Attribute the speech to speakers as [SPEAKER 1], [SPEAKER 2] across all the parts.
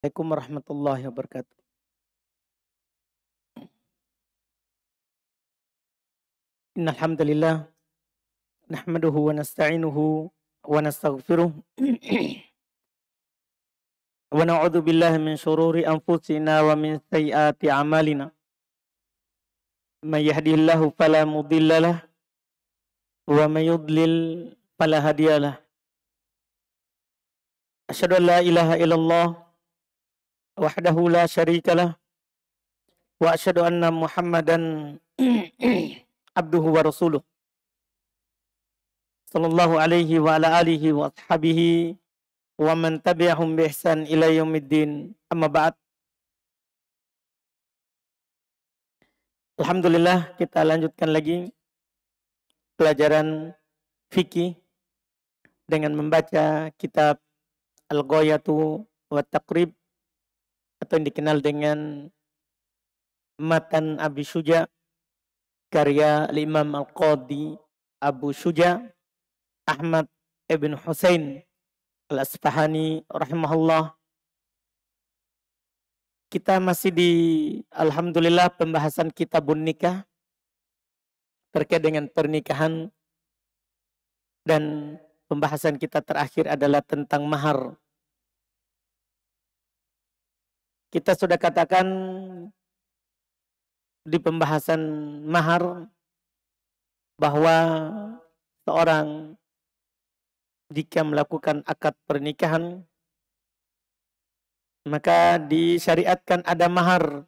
[SPEAKER 1] Assalamualaikum warahmatullahi wabarakatuh. Innal hamdalillah nahmaduhu wa nasta'inuhu wa nastaghfiruh wa na'udzu billahi min shururi anfusina wa min sayyiati a'malina. May yahdihillahu fala mudhillalah wa may yudlil fala hadiyalah. Asyhadu an la ilaha illallah wahdahu la syarikalah wa asyhadu anna Muhammadan abduhu wa rasuluh. Sallallahu alaihi wa ala alihi wa ashabihi wa man tabi'ahum bi ihsan ila yaumiddin. Amma ba'd. Alhamdulillah, kita lanjutkan lagi pelajaran fikih dengan membaca kitab Al-Ghayatu wa Taqrib atau yang dikenal dengan Matan Abi Syuja karya Imam Al-Qadhi Abu Syuja Ahmad ibn Husain Al-Asfahani rahimahullah. Kita masih di alhamdulillah pembahasan kitabun nikah terkait dengan pernikahan, dan pembahasan kita terakhir adalah tentang mahar. Kita sudah katakan di pembahasan mahar bahwa seorang jika melakukan akad pernikahan maka disyariatkan ada mahar,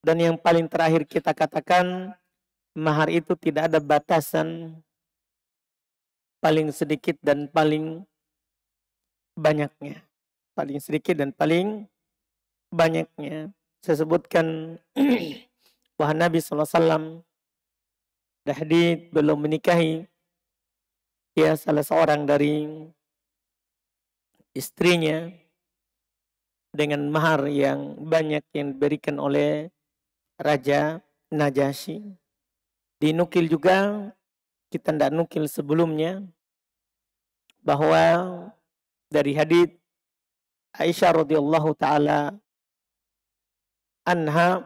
[SPEAKER 1] dan yang paling terakhir kita katakan mahar itu tidak ada batasan paling sedikit dan paling banyaknya, paling sedikit dan paling banyaknya. Saya sebutkan bahwa Nabi SAW hadits belum menikahi salah seorang dari istrinya dengan mahar yang banyak yang diberikan oleh Raja Najasyi. Dinukil juga, kita tidak nukil sebelumnya, bahwa dari hadits Aisyah radhiyallahu taala anha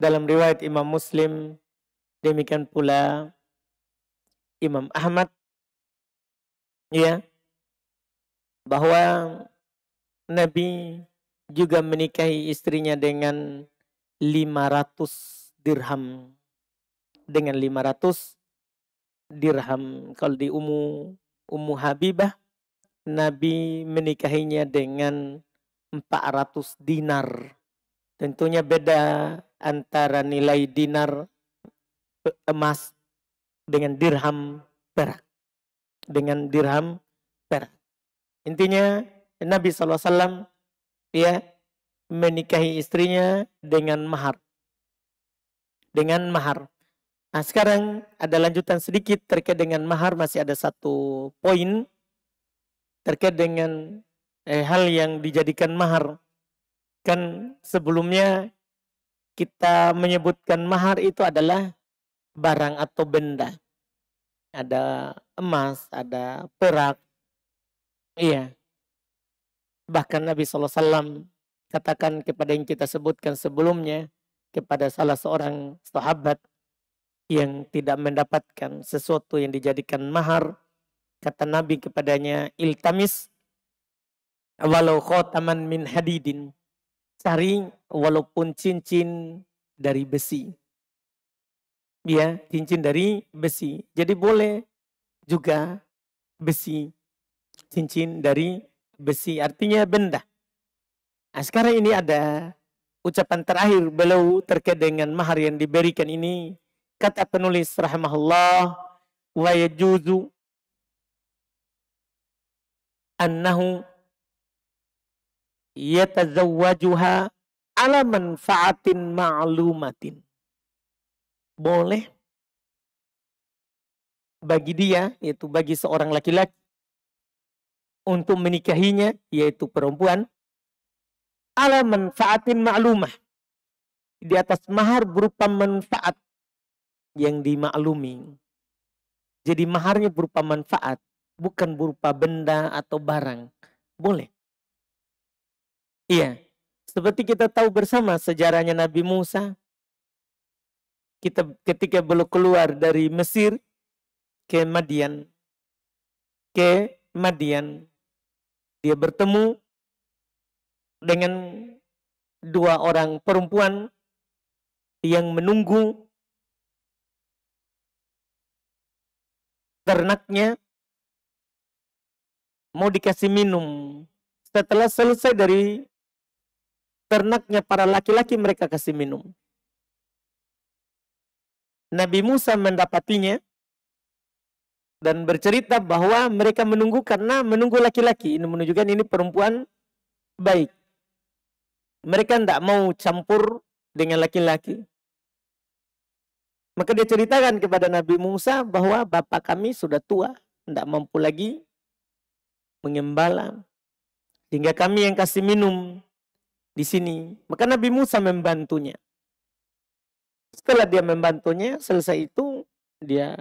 [SPEAKER 1] dalam riwayat Imam Muslim, demikian pula Imam Ahmad, bahwa Nabi juga menikahi istrinya dengan 500 dirham. Dengan 500 dirham. Kalau di Ummu Habibah, Nabi menikahinya dengan 400 dinar. Tentunya beda antara nilai dinar emas dengan dirham perak. Dengan dirham perak. Intinya Nabi SAW menikahi istrinya dengan mahar. Dengan mahar. Nah, sekarang ada lanjutan sedikit terkait dengan mahar. Masih ada satu poin terkait dengan hal yang dijadikan mahar. Kan sebelumnya kita menyebutkan mahar itu adalah barang atau benda. Ada emas, ada perak. Iya. Bahkan Nabi SAW katakan kepada yang kita sebutkan sebelumnya, kepada salah seorang sahabat yang tidak mendapatkan sesuatu yang dijadikan mahar, kata Nabi kepadanya, iltamis walau khotaman min hadidin. Cari walaupun cincin dari besi. Cincin dari besi. Jadi boleh juga besi. Cincin dari besi, artinya benda. Nah, sekarang ini ada ucapan terakhir beliau terkait dengan mahar yang diberikan ini. Kata penulis rahimahullah, wa yajuzu annahu yatazawwajuha ala manfaatin ma'lumatin. Boleh bagi dia, yaitu bagi seorang laki-laki, untuk menikahinya, yaitu perempuan, ala manfaatin ma'lumah, di atas mahar berupa manfaat yang dimaklumi. Jadi maharnya berupa manfaat, bukan berupa benda atau barang. Boleh. Iya. Seperti kita tahu bersama sejarahnya Nabi Musa. Kita ketika belum keluar dari Mesir ke Madian. Dia bertemu dengan dua orang perempuan yang menunggu ternaknya mau dikasih minum. Setelah selesai dari ternaknya para laki-laki, mereka kasih minum. Nabi Musa mendapatinya dan bercerita bahwa mereka menunggu karena menunggu laki-laki. Ini menunjukkan ini perempuan baik. Mereka tidak mau campur dengan laki-laki. Maka dia ceritakan kepada Nabi Musa bahwa bapak kami sudah tua, tidak mampu lagi mengembala. Sehingga kami yang kasih minum di sini. Maka Nabi Musa membantunya. Setelah dia membantunya, selesai itu dia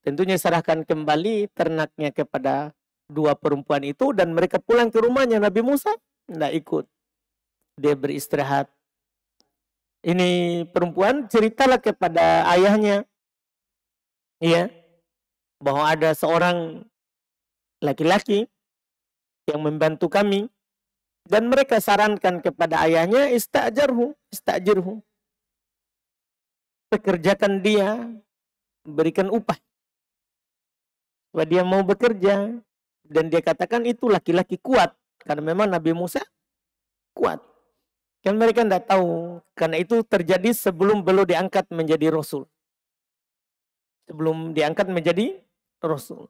[SPEAKER 1] tentunya serahkan kembali ternaknya kepada dua perempuan itu dan mereka pulang ke rumahnya. Nabi Musa tidak ikut. Dia beristirahat. Ini perempuan ceritalah kepada ayahnya. Ya, bahwa ada seorang laki-laki yang membantu kami dan mereka sarankan kepada ayahnya istajirhu. Pekerjakan dia, berikan upah. Bahwa dia mau bekerja dan dia katakan itu laki-laki kuat karena memang Nabi Musa kuat. Kan mereka tidak tahu karena itu terjadi sebelum belum diangkat menjadi rasul. Sebelum diangkat menjadi rasul.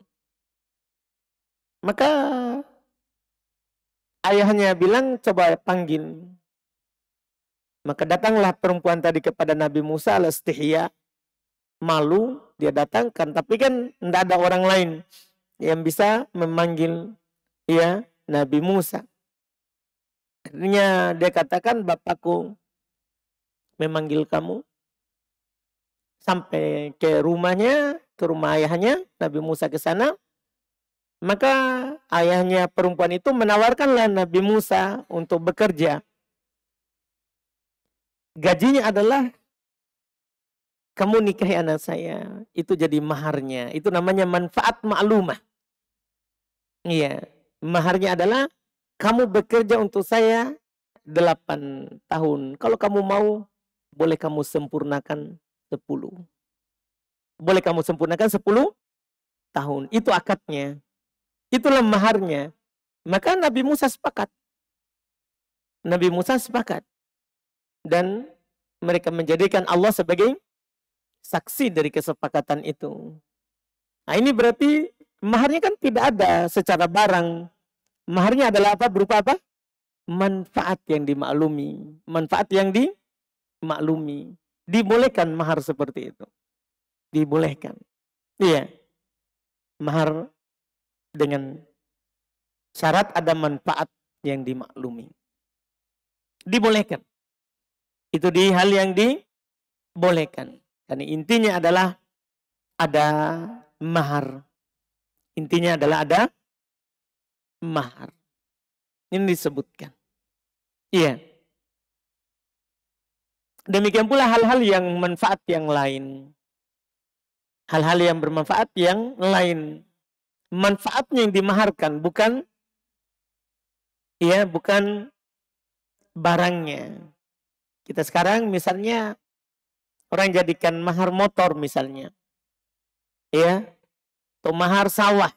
[SPEAKER 1] Maka ayahnya bilang coba panggil. Maka datanglah perempuan tadi kepada Nabi Musa al-istihya. Malu dia datangkan, tapi kan tidak ada orang lain yang bisa memanggil ya Nabi Musa. Akhirnya dia katakan, bapakku memanggil kamu. Sampai ke rumahnya, ke rumah ayahnya, Nabi Musa ke sana. Maka ayahnya perempuan itu menawarkanlah Nabi Musa untuk bekerja. Gajinya adalah kamu nikahi anak saya, itu jadi maharnya. Itu namanya manfaat maklumah. Iya, maharnya adalah kamu bekerja untuk saya 8 tahun. Kalau kamu mau, boleh kamu sempurnakan 10. Boleh kamu sempurnakan 10 tahun. Itu akadnya. Itulah maharnya. Maka Nabi Musa sepakat. Nabi Musa sepakat. Dan mereka menjadikan Allah sebagai saksi dari kesepakatan itu. Nah ini berarti maharnya kan tidak ada secara barang. Maharnya adalah apa? Berupa apa? Manfaat yang dimaklumi. Manfaat yang dimaklumi. Dibolehkan mahar seperti itu. Dibolehkan. Iya. Mahar dengan syarat ada manfaat yang dimaklumi. Dibolehkan. Itu di hal yang dibolehkan. Karena intinya adalah ada mahar. Intinya adalah ada mahar. Ini disebutkan. Iya. Demikian pula hal-hal yang manfaat yang lain. Hal-hal yang bermanfaat yang lain. Manfaatnya yang dimaharkan, bukan barangnya. Kita sekarang misalnya orang jadikan mahar motor misalnya. Ya. Atau mahar sawah.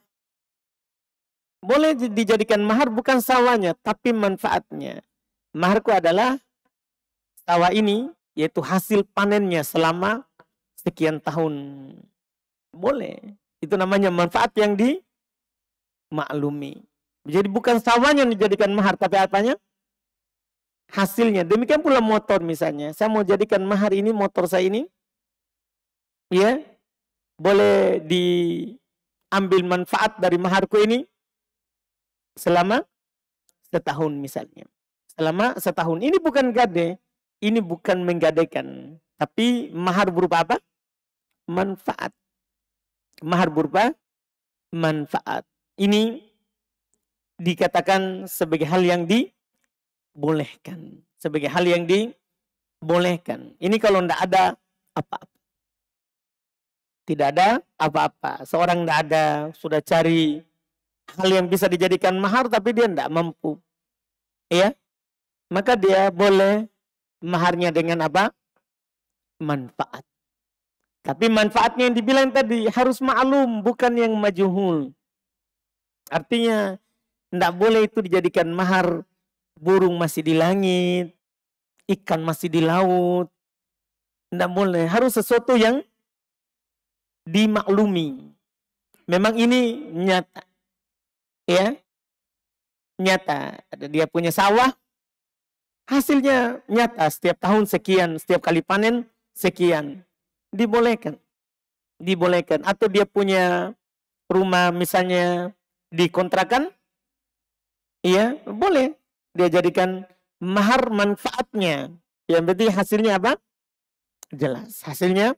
[SPEAKER 1] Boleh dijadikan mahar bukan sawahnya, tapi manfaatnya. Maharku adalah sawah ini, yaitu hasil panennya selama sekian tahun. Boleh. Itu namanya manfaat yang dimaklumi. Jadi bukan sawahnya yang dijadikan mahar, tapi apanya? Hasilnya. Demikian pula motor misalnya. Saya mau jadikan mahar ini, motor saya ini. Ya. Boleh diambil manfaat dari maharku ini. Selama setahun misalnya. Selama setahun. Ini bukan gade. Ini bukan menggadekan. Tapi mahar berupa apa? Manfaat. Mahar berupa manfaat. Ini dikatakan sebagai hal yang dibolehkan. Sebagai hal yang dibolehkan. Ini kalau tidak ada apa-apa. Tidak ada apa-apa. Seorang tidak ada, sudah cari hal yang bisa dijadikan mahar tapi dia tidak mampu. Ya, maka dia boleh maharnya dengan apa? Manfaat. Tapi manfaatnya yang dibilang tadi harus maklum, bukan yang majhul. Artinya tidak boleh itu dijadikan mahar burung masih di langit, ikan masih di laut. Tidak boleh, harus sesuatu yang dimaklumi. Memang ini nyata. Ya, nyata. Dia punya sawah, hasilnya nyata. Setiap tahun sekian, setiap kali panen sekian. Dibolehkan. Dibolehkan. Atau dia punya rumah misalnya dikontrakan, iya boleh. Dia jadikan mahar manfaatnya. Yang penting hasilnya apa? Jelas. Hasilnya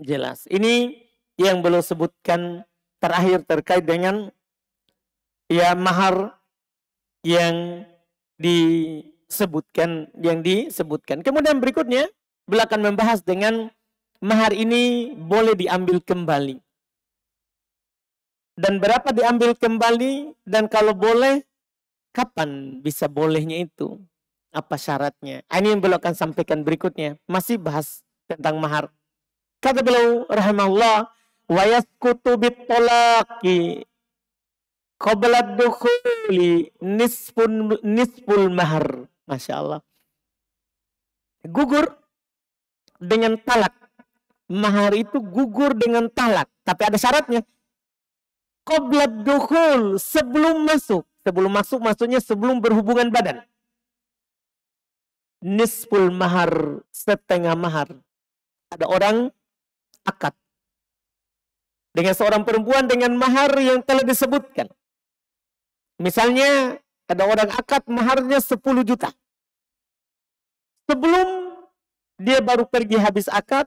[SPEAKER 1] jelas. Ini yang belum sebutkan terakhir terkait dengan ya mahar yang disebutkan. Kemudian berikutnya beliau akan membahas dengan mahar ini boleh diambil kembali. Dan berapa diambil kembali, dan kalau boleh, kapan bisa bolehnya itu? Apa syaratnya? Ini yang beliau akan sampaikan berikutnya. Masih bahas tentang mahar. Kata beliau rahimahullah, wa yasqutu bit-talaqi qabla dukhuli nisful mahar. Masya Allah. Gugur dengan talak. Mahar itu gugur dengan talak. Tapi ada syaratnya. Qabla dukhul, sebelum masuk. Sebelum masuk maksudnya sebelum berhubungan badan. Nisful mahar, setengah mahar. Ada orang akad dengan seorang perempuan dengan mahar yang telah disebutkan. Misalnya ada orang akad maharnya 10 juta. Sebelum dia baru pergi habis akad,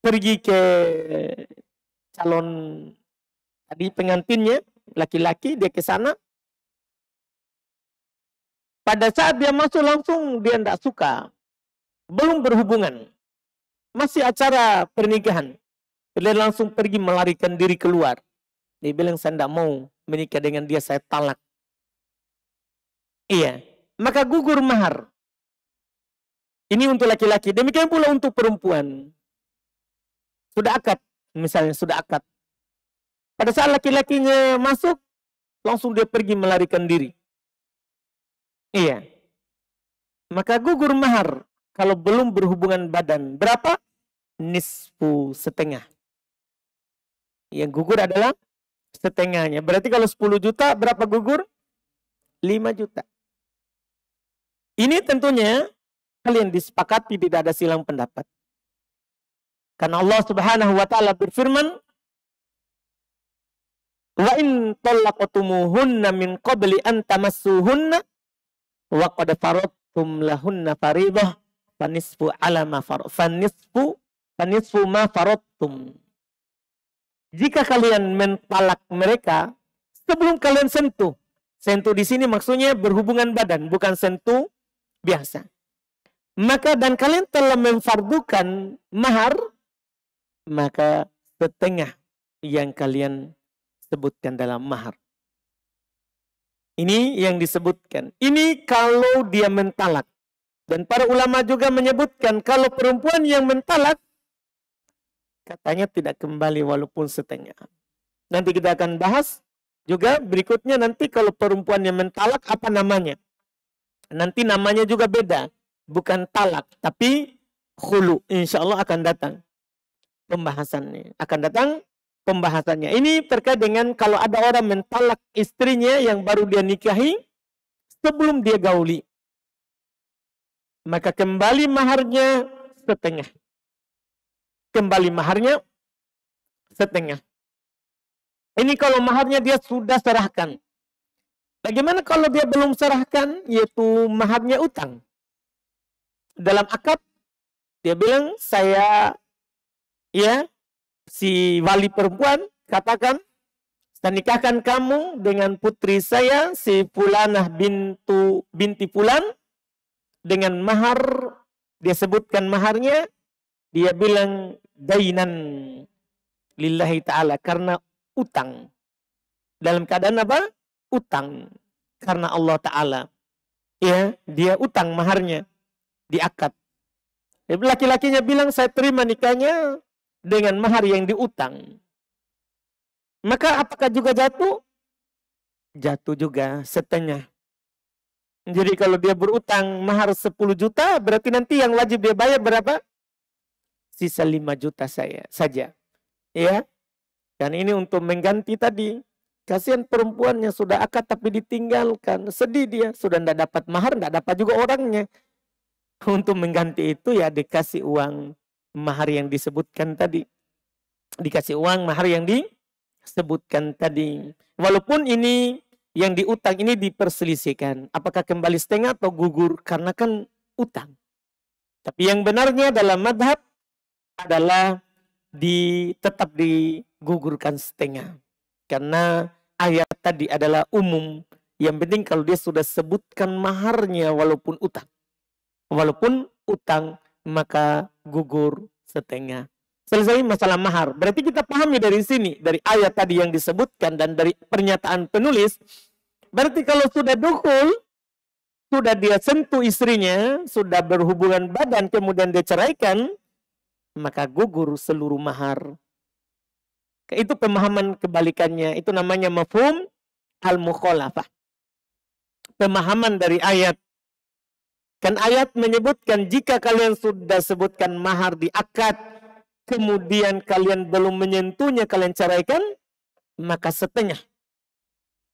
[SPEAKER 1] pergi ke calon tadi pengantinnya, laki-laki, dia ke sana. Pada saat dia masuk langsung dia tidak suka. Belum berhubungan. Masih acara pernikahan. Dia langsung pergi melarikan diri keluar. Dia bilang saya tidak mau menikah dengan dia, saya talak. Iya. Maka gugur mahar. Ini untuk laki-laki. Demikian pula untuk perempuan. Sudah akad. Misalnya sudah akad. Pada saat laki-lakinya masuk, langsung dia pergi melarikan diri. Iya. Maka gugur mahar kalau belum berhubungan badan. Berapa? Nisfu, setengah. Yang gugur adalah setengahnya. Berarti kalau 10 juta, berapa gugur? 5 juta. Ini tentunya hal yang disepakati, tidak ada silang pendapat. Karena Allah Subhanahu wa taala berfirman, wa in talaqtumuhunna min qabli an tamassuhunna wa qad faradtum lahunna fariidah fanisfu ma faradtum. Jika kalian mentalak mereka sebelum kalian sentuh. Sentuh di sini maksudnya berhubungan badan, bukan sentuh biasa. Maka dan kalian telah memfardukan mahar, maka setengah yang kalian sebutkan dalam mahar. Ini yang disebutkan. Ini kalau dia mentalak. Dan para ulama juga menyebutkan kalau perempuan yang mentalak, katanya tidak kembali walaupun setengah. Nanti kita akan bahas juga berikutnya nanti kalau perempuan yang mentalak apa namanya. Nanti namanya juga beda. Bukan talak, tapi khulu. Insya Allah akan datang pembahasannya. Ini terkait dengan kalau ada orang mentalak istrinya yang baru dia nikahi sebelum dia gauli. Maka kembali maharnya setengah. Kembali maharnya setengah. Ini kalau maharnya dia sudah serahkan. Bagaimana kalau dia belum serahkan, yaitu maharnya utang. Dalam akad, dia bilang, saya, ya, si wali perempuan, katakan, saya nikahkan kamu dengan putri saya, si Fulanah binti Fulan, dengan mahar, dia sebutkan maharnya, dia bilang dainan lillahi ta'ala, karena utang. Dalam keadaan apa? Utang. Karena Allah Ta'ala. Ya, dia utang maharnya, diakad. Laki-lakinya bilang, saya terima nikahnya dengan mahar yang diutang. Maka apakah juga jatuh? Jatuh juga setengah. Jadi kalau dia berutang mahar 10 juta, berarti nanti yang wajib dia bayar berapa? Sisa 5 juta saja. Ya. Dan ini untuk mengganti tadi. Kasihan perempuannya sudah akad tapi ditinggalkan. Sedih dia. Sudah tidak dapat mahar, tidak dapat juga orangnya. Untuk mengganti itu ya dikasih uang mahar yang disebutkan tadi. Dikasih uang mahar yang disebutkan tadi. Walaupun ini yang diutang ini diperselisihkan. Apakah kembali setengah atau gugur? Karena kan utang. Tapi yang benarnya dalam madhab adalah tetap digugurkan setengah. Karena ayat tadi adalah umum. Yang penting kalau dia sudah sebutkan maharnya walaupun utang. Walaupun utang maka gugur setengah. Selesai masalah mahar. Berarti kita pahami dari sini. Dari ayat tadi yang disebutkan dan dari pernyataan penulis. Berarti kalau sudah dukul, sudah dia sentuh istrinya, sudah berhubungan badan, kemudian dia ceraikan, maka gugur seluruh mahar. Itu pemahaman kebalikannya. Itu namanya mafhum al-mukhalafah. Pemahaman dari ayat. Kan ayat menyebutkan jika kalian sudah sebutkan mahar di akad, kemudian kalian belum menyentuhnya, kalian ceraikan, maka setengah.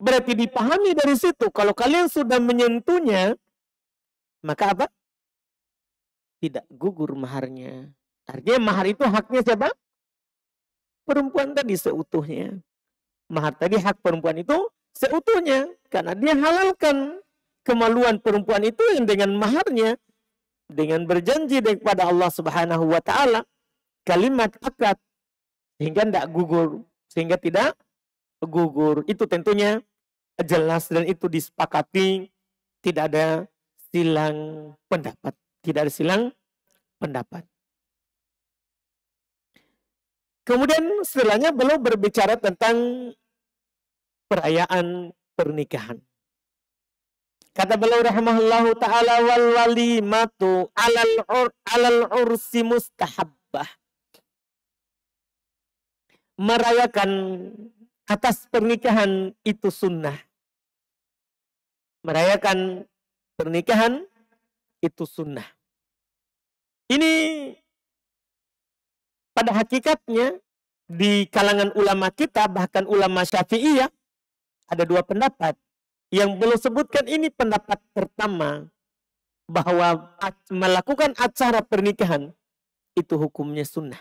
[SPEAKER 1] Berarti dipahami dari situ, kalau kalian sudah menyentuhnya, maka apa? Tidak gugur maharnya. Artinya mahar itu haknya siapa? Perempuan tadi seutuhnya. Mahar tadi hak perempuan itu seutuhnya. Karena dia halalkan kemaluan perempuan itu yang dengan maharnya. Dengan berjanji kepada Allah Subhanahu wa Ta'ala. Kalimat akad. Sehingga tidak gugur. Sehingga tidak gugur. Itu tentunya jelas dan itu disepakati. Tidak ada silang pendapat. Tidak ada silang pendapat. Kemudian setelahnya beliau berbicara tentang perayaan pernikahan. Kata beliau rahimahullahu ta'ala wal walimatu alal ursi mustahabbah. Merayakan atas pernikahan itu sunnah. Merayakan pernikahan itu sunnah. Ini pada hakikatnya di kalangan ulama kita, bahkan ulama Syafi'iyah, ada dua pendapat. Yang belum sebutkan ini pendapat pertama, bahwa melakukan acara pernikahan itu hukumnya sunnah.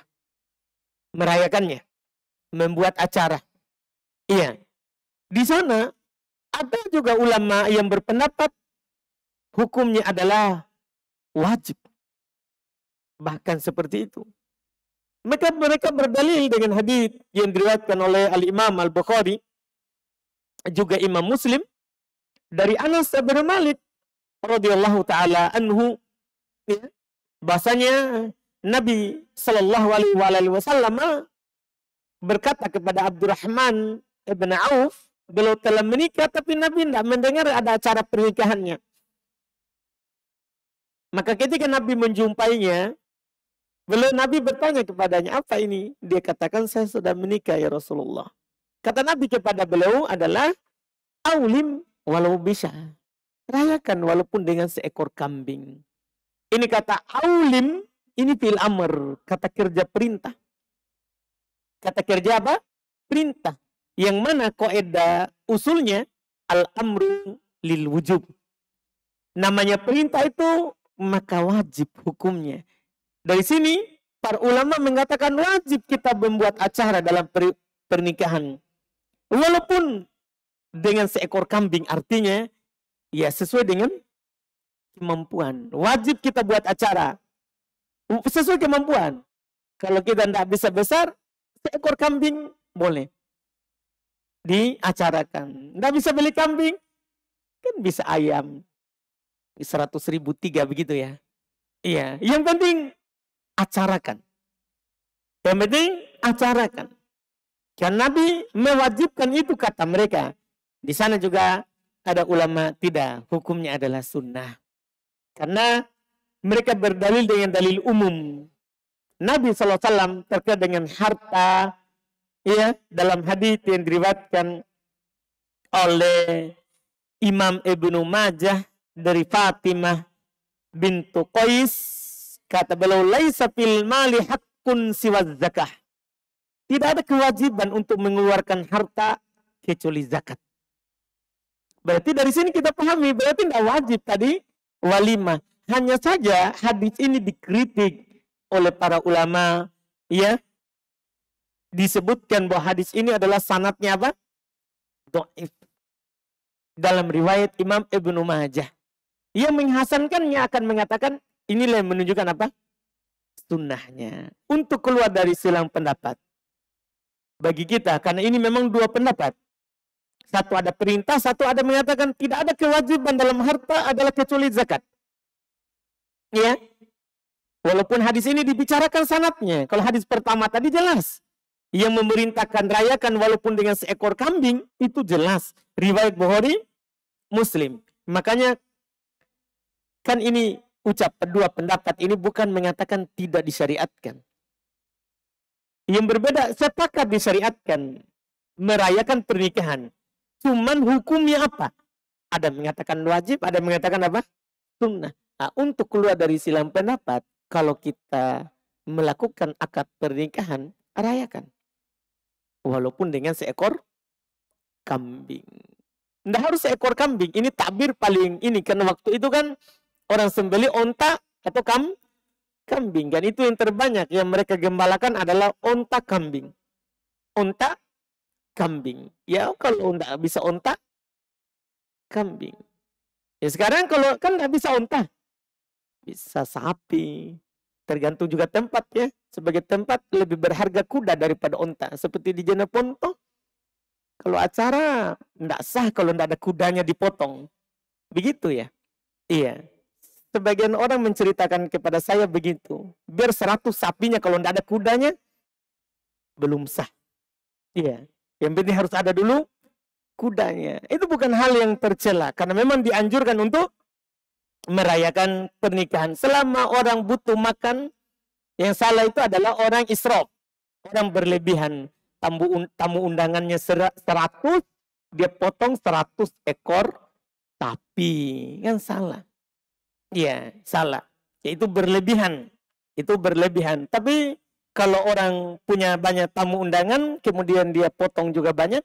[SPEAKER 1] Merayakannya, membuat acara. Iya. Di sana ada juga ulama yang berpendapat hukumnya adalah wajib. Bahkan seperti itu. Maka mereka berdalil dengan hadis yang diriwayatkan oleh Al-Imam Al-Bukhari, juga Imam Muslim, dari Anas bin Malik radhiyallahu taala anhu, ya, bahasanya Nabi sallallahu alaihi wasallam berkata kepada Abdurrahman bin Auf, beliau telah menikah tapi Nabi tidak mendengar ada acara pernikahannya. Maka ketika Nabi menjumpainya, Nabi bertanya kepadanya, apa ini? Dia katakan, saya sudah menikah ya Rasulullah. Kata Nabi kepada beliau adalah, aulim walau bisa. Rayakan walaupun dengan seekor kambing. Ini kata aulim, ini fil amr, kata kerja perintah. Kata kerja apa? Perintah. Yang mana kaidah usulnya, al-amru lil wujub. Namanya perintah itu, maka wajib hukumnya. Dari sini, para ulama mengatakan wajib kita membuat acara dalam pernikahan. Walaupun dengan seekor kambing, artinya ya sesuai dengan kemampuan. Wajib kita buat acara. Sesuai kemampuan. Kalau kita tidak bisa besar, seekor kambing boleh. diacarakan. Nggak bisa beli kambing, kan bisa ayam. 100.000 3 begitu ya. Iya, yang penting acarakan. Yang penting acarakan. Karena Nabi mewajibkan itu kata mereka. Di sana juga ada ulama tidak, hukumnya adalah sunnah. Karena mereka berdalil dengan dalil umum. Nabi SAW terkait dengan harta, ya, dalam hadis yang diriwayatkan oleh Imam Ibnu Majah dari Fatimah bintu Qais, kata beliau, laisa fil mali haqqun siwa zakah. Tidak ada kewajiban untuk mengeluarkan harta kecuali zakat. Berarti dari sini kita pahami, berarti tidak wajib tadi walimah. Hanya saja hadis ini dikritik oleh para ulama, ya, disebutkan bahwa hadis ini adalah sanadnya apa? Dhaif. Dalam riwayat Imam Ibnu Majah. Yang menghasankannya akan mengatakan inilah yang menunjukkan apa? Sunnahnya. Untuk keluar dari silang pendapat. Bagi kita, karena ini memang dua pendapat. Satu ada perintah, satu ada mengatakan tidak ada kewajiban dalam harta adalah kecuali zakat. Ya. Walaupun hadis ini dibicarakan sanadnya. Kalau hadis pertama tadi jelas. Yang memerintahkan rayakan walaupun dengan seekor kambing, itu jelas. Riwayat Bukhari, Muslim. Makanya kan ini ucap dua pendapat ini bukan mengatakan tidak disyariatkan. Yang berbeda sepakat disyariatkan merayakan pernikahan. Cuman hukumnya apa? Ada mengatakan wajib, ada mengatakan apa? Sunnah. Nah, untuk keluar dari silang pendapat, kalau kita melakukan akad pernikahan, rayakan. Walaupun dengan seekor kambing. Tidak harus seekor kambing. Ini takbir paling ini. Karena waktu itu kan orang sembelih onta atau kambing. Dan itu yang terbanyak yang mereka gembalakan adalah onta kambing. Onta kambing. Ya kalau tidak bisa onta, kambing. Ya sekarang kalau kan tidak bisa onta. Bisa sapi. Tergantung juga tempat ya. Sebagai tempat lebih berharga kuda daripada onta. Seperti di Jeneponto. Kalau acara tidak sah kalau tidak ada kudanya dipotong. Begitu ya. Iya. Sebagian orang menceritakan kepada saya begitu. Biar 100 sapinya kalau tidak ada kudanya. Belum sah. Iya. Yang penting harus ada dulu kudanya. Itu bukan hal yang tercela. Karena memang dianjurkan untuk merayakan pernikahan. Selama orang butuh makan, yang salah itu adalah orang israf. Orang berlebihan. Tamu undangannya 100, dia potong 100 ekor sapi. Kan salah. Iya, salah. Itu berlebihan. Itu berlebihan. Tapi kalau orang punya banyak tamu undangan, kemudian dia potong juga banyak,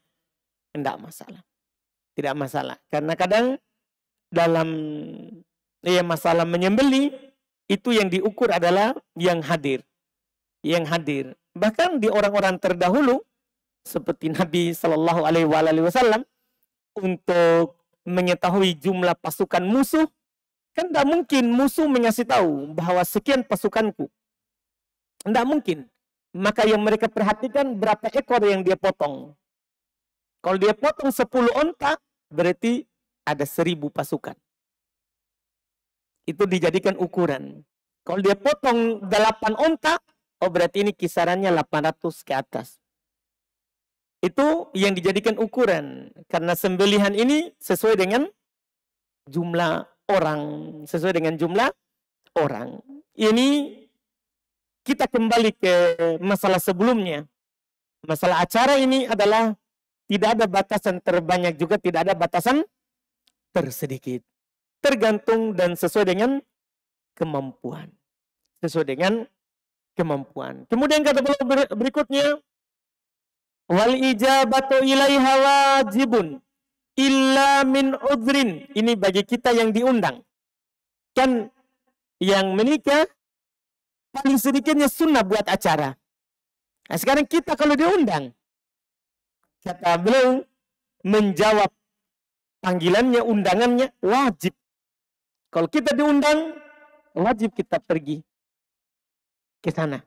[SPEAKER 1] tidak masalah. Tidak masalah. Karena kadang dalam masalah menyembelih, itu yang diukur adalah yang hadir. Yang hadir. Bahkan di orang-orang terdahulu, seperti Nabi Shallallahu Alaihi Wasallam, untuk mengetahui jumlah pasukan musuh, kan tidak mungkin musuh mengasih tahu bahwa sekian pasukanku. Tidak mungkin. Maka yang mereka perhatikan berapa ekor yang dia potong. Kalau dia potong 10 onta, berarti ada 1000 pasukan. Itu dijadikan ukuran. Kalau dia potong 8 onta, oh berarti ini kisarannya 800 ke atas. Itu yang dijadikan ukuran. Karena sembelihan ini sesuai dengan jumlah orang. Sesuai dengan jumlah orang. Ini kita kembali ke masalah sebelumnya. Masalah acara ini adalah tidak ada batasan terbanyak juga tidak ada batasan tersedikit. Tergantung dan sesuai dengan kemampuan. Sesuai dengan kemampuan. Kemudian kata beliau berikutnya, wal ijabatu ilaiha wajibun illa min udhrin. Ini bagi kita yang diundang. Kan yang menikah paling sedikitnya sunnah buat acara. Nah, sekarang kita kalau diundang, kata beliau, menjawab panggilannya, undangannya wajib. Kalau kita diundang, wajib kita pergi ke sana.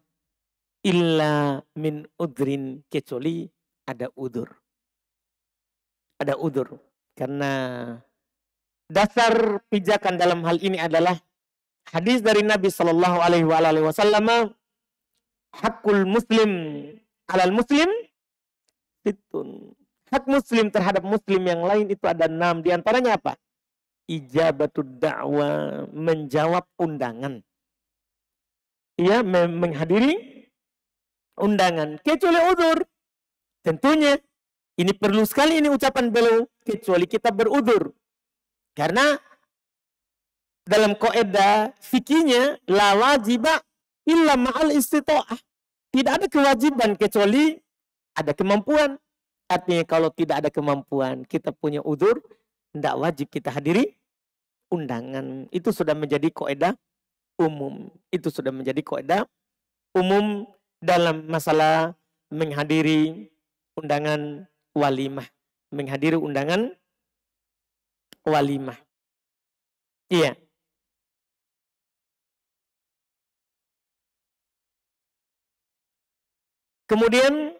[SPEAKER 1] Illa min udhrin, kecuali ada udur. ada udzur. Karena dasar pijakan dalam hal ini adalah hadis dari Nabi Shallallahu Alaihi Wasallam, hakul muslim alal muslim situn. Hak muslim terhadap muslim yang lain itu ada 6. Di antaranya apa? Ijabatud da'wa, menjawab undangan. Ya, menghadiri undangan. Kecuali udzur. Tentunya ini perlu sekali ini ucapan beliau, kecuali kita berudzur. Karena dalam kaidah fikihnya la wajiba illa ma'al istita'ah. Tidak ada kewajiban kecuali ada kemampuan. Artinya kalau tidak ada kemampuan, kita punya udzur, tidak wajib kita hadiri undangan. Itu sudah menjadi kaidah umum. Itu sudah menjadi kaidah umum dalam masalah menghadiri undangan walimah. Menghadiri undangan walimah. Iya. Kemudian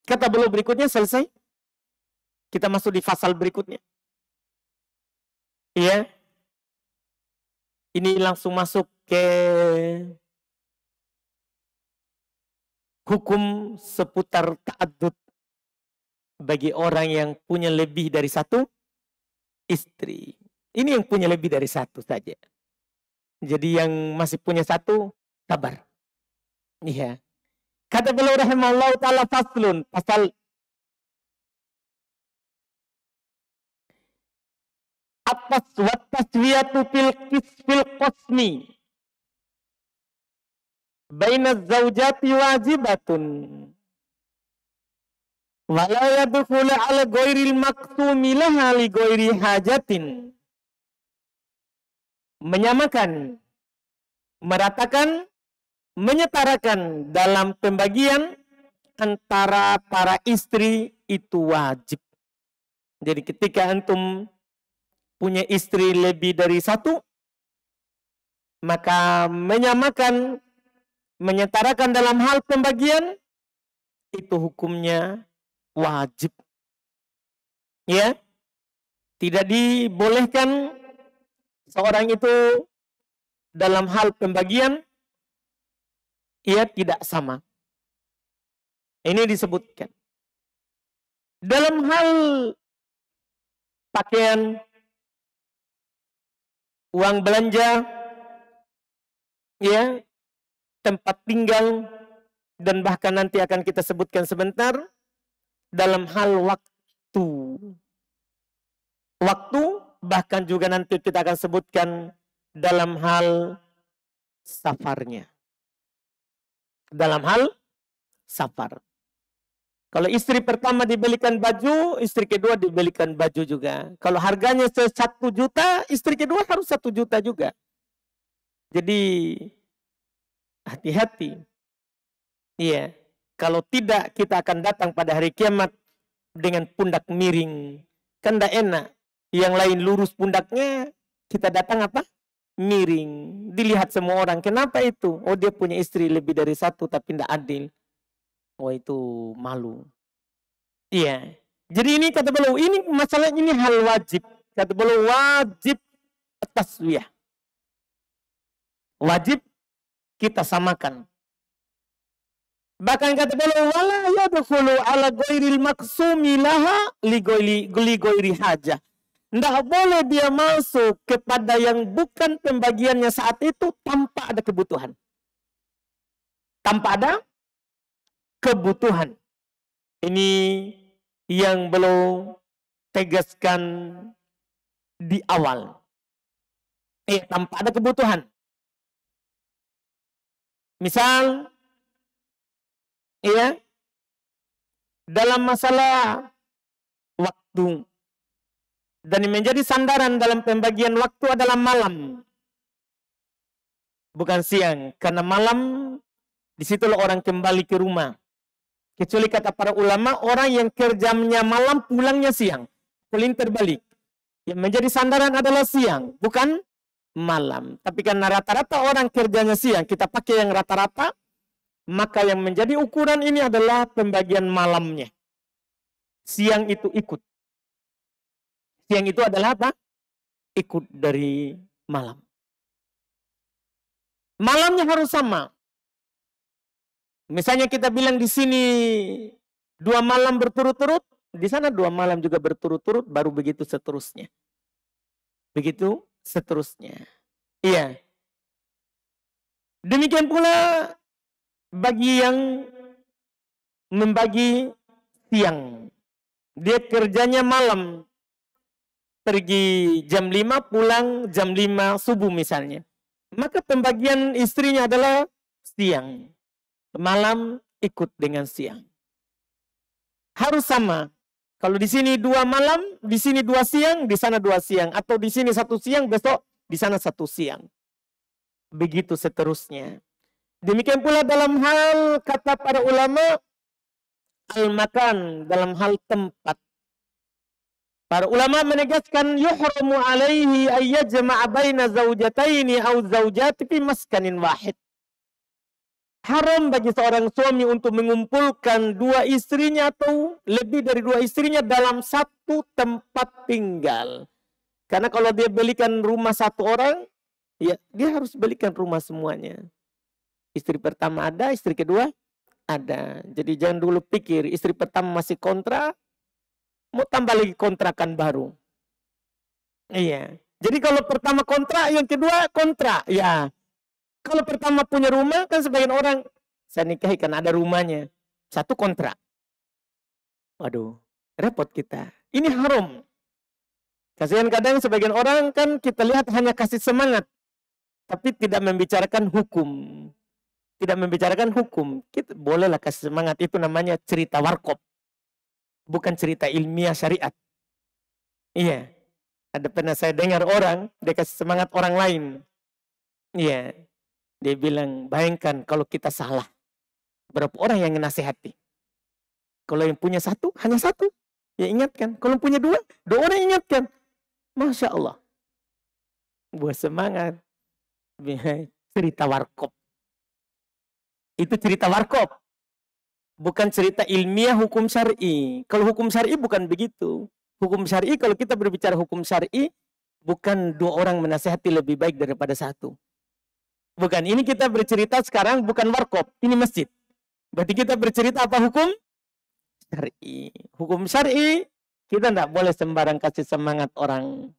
[SPEAKER 1] kata beliau berikutnya selesai. Kita masuk di fasal berikutnya. Iya. Ini langsung masuk ke hukum seputar ta'addud bagi orang yang punya lebih dari satu istri. Ini yang punya lebih dari satu saja. Jadi yang masih punya satu, sabar. Iya. Kata beliau rahimahullah ta'ala faslun, pasal atas wa taswiyatu fil qasmi baina zaujati wajibatun wala yadkhulu ala ghairil maqsumi laha li ghairi hajatin. Menyamakan, meratakan, menyetarakan dalam pembagian antara para istri itu wajib. Jadi ketika antum punya istri lebih dari satu, maka menyamakan, menyetarakan dalam hal pembagian itu hukumnya wajib. Ya, tidak dibolehkan seorang itu dalam hal pembagian ia tidak sama. Ini disebutkan. Dalam hal pakaian, uang belanja, ya, tempat tinggal, dan bahkan nanti akan kita sebutkan sebentar dalam hal waktu. Waktu, bahkan juga nanti kita akan sebutkan dalam hal safarnya. Dalam hal safar. Kalau istri pertama dibelikan baju, istri kedua dibelikan baju juga. Kalau harganya 1 juta, istri kedua harus 1 juta juga. Jadi hati-hati. Iya. Kalau tidak, kita akan datang pada hari kiamat dengan pundak miring. Kan tidak enak. Yang lain lurus pundaknya, kita datang apa? Miring. Dilihat semua orang. Kenapa itu? Oh, dia punya istri lebih dari 1 tapi tidak adil. Oh, itu malu. Iya. Jadi ini kata beliau, ini masalah ini hal wajib. Kata beliau wajib taswiyah. Wajib kita samakan. Bahkan kata beliau wala yadkhulu ala ghairil maqsumi laha li ghairi hajah. Tidak boleh dia masuk kepada yang bukan pembagiannya saat itu tanpa ada kebutuhan. Tanpa ada kebutuhan. Ini yang belum tegaskan di awal. Tanpa ada kebutuhan. Misal, ya, dalam masalah waktu. Dan menjadi sandaran dalam pembagian waktu adalah malam. Bukan siang. Karena malam, disitulah orang kembali ke rumah. Kecuali kata para ulama, orang yang kerjanya malam, pulangnya siang. Paling terbalik. Yang menjadi sandaran adalah siang, bukan malam. Tapi karena rata-rata orang kerjanya siang, kita pakai yang rata-rata, maka yang menjadi ukuran ini adalah pembagian malamnya. Siang itu ikut. Siang itu adalah apa? Ikut dari malam. Malamnya harus sama. Misalnya kita bilang di sini 2 malam berturut-turut, di sana 2 malam juga berturut-turut, baru begitu seterusnya. Begitu seterusnya. Iya. Demikian pula bagi yang membagi siang. Dia kerjanya malam. Pergi jam 5, pulang jam 5 subuh misalnya. Maka pembagian istrinya adalah siang. Malam ikut dengan siang. Harus sama. Kalau di sini 2 malam, di sini 2 siang, di sana 2 siang. Atau di sini 1 siang, besok di sana 1 siang. Begitu seterusnya. Demikian pula dalam hal kata para ulama, al-makan, dalam hal tempat. Para ulama menegaskan yuhramu alaihi ayyajma'a baina zaujataini aw zaujati fi maskanin wahid. Haram bagi seorang suami untuk mengumpulkan 2 istrinya atau lebih dari 2 istrinya dalam satu tempat tinggal. Karena kalau dia belikan rumah 1 orang, ya dia harus belikan rumah semuanya. Istri pertama ada, istri kedua ada. Jadi jangan dulu pikir istri pertama masih kontra, mau tambah lagi kontrakan baru. Iya. Jadi kalau pertama kontra, yang kedua kontra. Ya. Kalau pertama punya rumah, kan sebagian orang, saya nikahi kan ada rumahnya. 1 kontrak. Waduh, repot kita. Ini haram. Kasihan kadang sebagian orang kan kita lihat hanya kasih semangat. Tapi tidak membicarakan hukum. Tidak membicarakan hukum. Kita bolehlah kasih semangat. Itu namanya cerita warkop. Bukan cerita ilmiah syariat. Iya. Ada pernah saya dengar orang, dia kasih semangat orang lain. Iya. Dia bilang, bayangkan kalau kita salah. Berapa orang yang nasihati? Kalau yang punya 1, hanya 1. Ya ingatkan. Kalau punya 2 orang ingatkan. Masya Allah. Buat semangat. Cerita warkop. Itu cerita warkop. Bukan cerita ilmiah hukum syar'i. Kalau hukum syar'i bukan begitu. Hukum syar'i, kalau kita berbicara hukum syar'i, bukan 2 orang menasihati lebih baik daripada 1. Bukan, ini kita bercerita sekarang bukan warkop, ini masjid. Berarti kita bercerita apa hukum? Syar'i. Hukum syar'i, kita tidak boleh sembarang kasih semangat orang.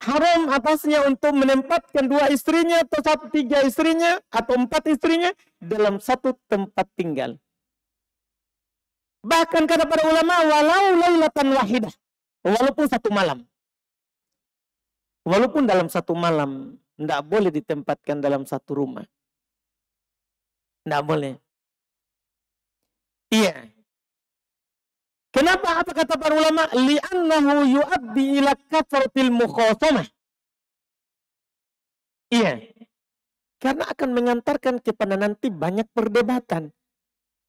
[SPEAKER 1] Haram atasnya untuk menempatkan 2 istrinya, atau 3 istrinya, atau 4 istrinya, dalam 1 tempat tinggal. Bahkan kata para ulama, walau lailatan wahidah. Walaupun 1 malam. Walaupun dalam 1 malam. Tidak boleh ditempatkan dalam 1 rumah. Tidak boleh. Iya. Kenapa? Apa kata para ulama? Li'annahu yu'addi ila kathratil mukhasamah. Iya. Karena akan mengantarkan kepada nanti banyak perdebatan.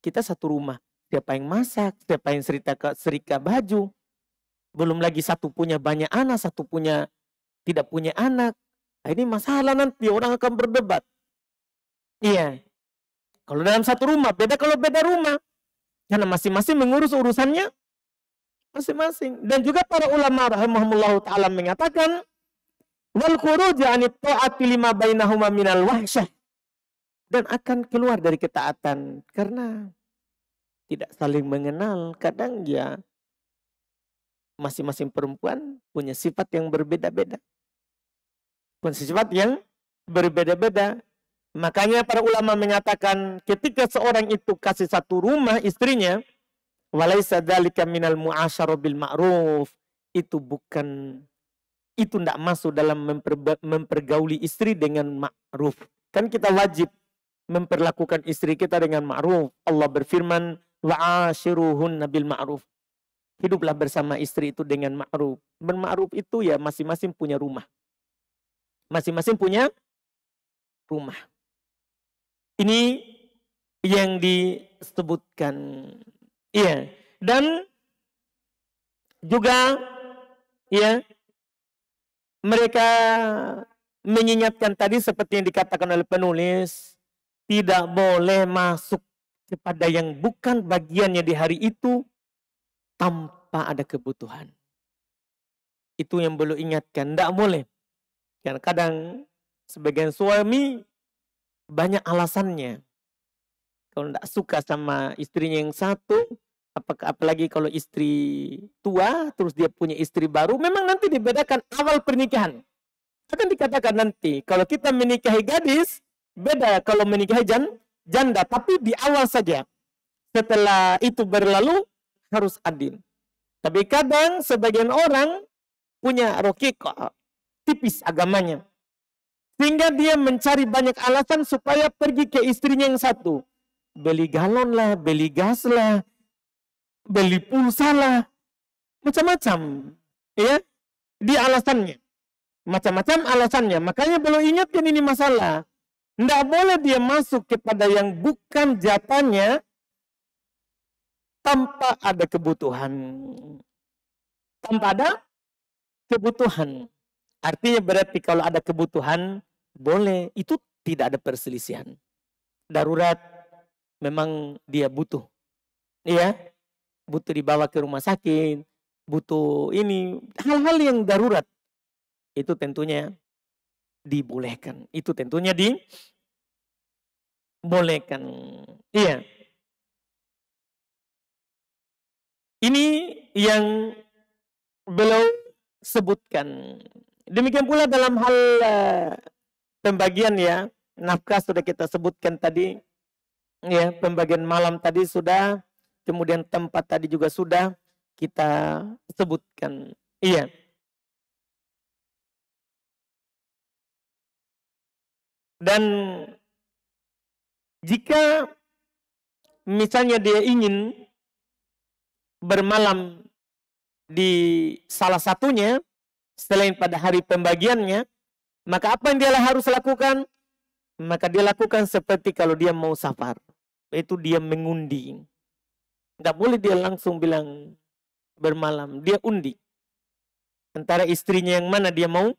[SPEAKER 1] Kita 1 rumah. Siapa yang masak? Siapa yang serika baju? Belum lagi 1 punya banyak anak, 1 punya tidak punya anak. Nah, ini masalah nanti orang akan berdebat. Iya. Kalau dalam 1 rumah, beda kalau beda rumah. Karena masing-masing mengurus urusannya masing-masing. Dan juga para ulama rahimahumullah ta'ala mengatakan, wal khuruj 'anit ta'ati lima bainahuma minal wahsyah. Dan akan keluar dari ketaatan karena tidak saling mengenal. Kadang ya masing-masing perempuan punya sifat yang berbeda-beda. Punya sifat yang berbeda-beda. Makanya para ulama mengatakan ketika seorang itu kasih 1 rumah istrinya, walaisa dzalika minal mu'asyarah bil ma'ruf, itu tidak masuk dalam mempergauli istri dengan ma'ruf. Kan kita wajib memperlakukan istri kita dengan ma'ruf. Allah berfirman, wa'ashiruhunna bil ma'ruf. Hiduplah bersama istri itu dengan ma'ruf. Berma'ruf itu ya masing-masing punya rumah. Masing-masing punya rumah. Ini yang disebutkan. Iya. Dan juga ya mereka mengingatkan tadi seperti yang dikatakan oleh penulis, tidak boleh masuk kepada yang bukan bagiannya di hari itu tanpa ada kebutuhan. Itu yang perlu ingatkan, tidak boleh. Karena kadang sebagian suami banyak alasannya. Kalau tidak suka sama istrinya yang satu, apalagi kalau istri tua, terus dia punya istri baru, memang nanti dibedakan awal pernikahan. Akan dikatakan nanti, kalau kita menikahi gadis, beda kalau menikahi janda, tapi di awal saja. Setelah itu berlalu, harus adil. Tapi kadang sebagian orang punya rokiko, tipis agamanya. Sehingga dia mencari banyak alasan supaya pergi ke istrinya yang satu. Beli galon lah, beli gas lah, beli pulsa lah, macam-macam. Ya, dia alasannya. Macam-macam alasannya. Makanya perlu ingatkan ini masalah. Tidak boleh dia masuk kepada yang bukan jatahnya tanpa ada kebutuhan. Tanpa ada kebutuhan. Artinya berarti kalau ada kebutuhan, boleh. Itu tidak ada perselisihan. Darurat, memang dia butuh. Iya, butuh dibawa ke rumah sakit, butuh ini. Hal-hal yang darurat. Itu tentunya dibolehkan. Itu tentunya dibolehkan. Iya. Ini yang beliau sebutkan. Demikian pula dalam hal pembagian ya, nafkah sudah kita sebutkan tadi. Ya, pembagian malam tadi sudah, kemudian tempat tadi juga sudah kita sebutkan. Iya. Dan jika misalnya dia ingin bermalam di salah satunya selain pada hari pembagiannya, maka apa yang dia harus lakukan? Maka dia lakukan seperti kalau dia mau safar, yaitu dia mengundi. Tidak boleh dia langsung bilang bermalam, dia undi antara istrinya yang mana dia mau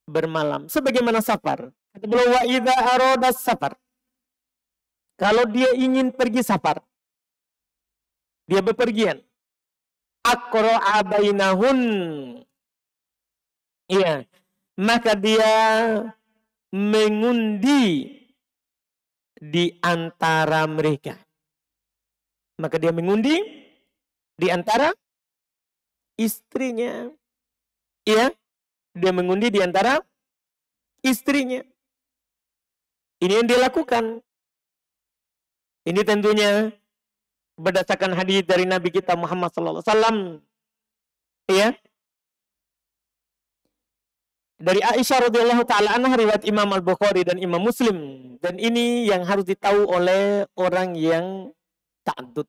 [SPEAKER 1] bermalam, sebagaimana safar. Kata beliau, wa idza arada safar, kalau dia ingin pergi safar, dia bepergian, aqra'a bainahun, iya, maka dia mengundi di antara mereka. Maka dia mengundi di antara istrinya. Iya, dia mengundi di antara istrinya. Ini yang dia lakukan. Ini tentunya berdasarkan hadis dari Nabi kita Muhammad SAW. Iya. Dari Aisyah radhiyallahu taala anha, riwayat Imam Al-Bukhari dan Imam Muslim. Dan ini yang harus ditahu oleh orang yang ta'addud.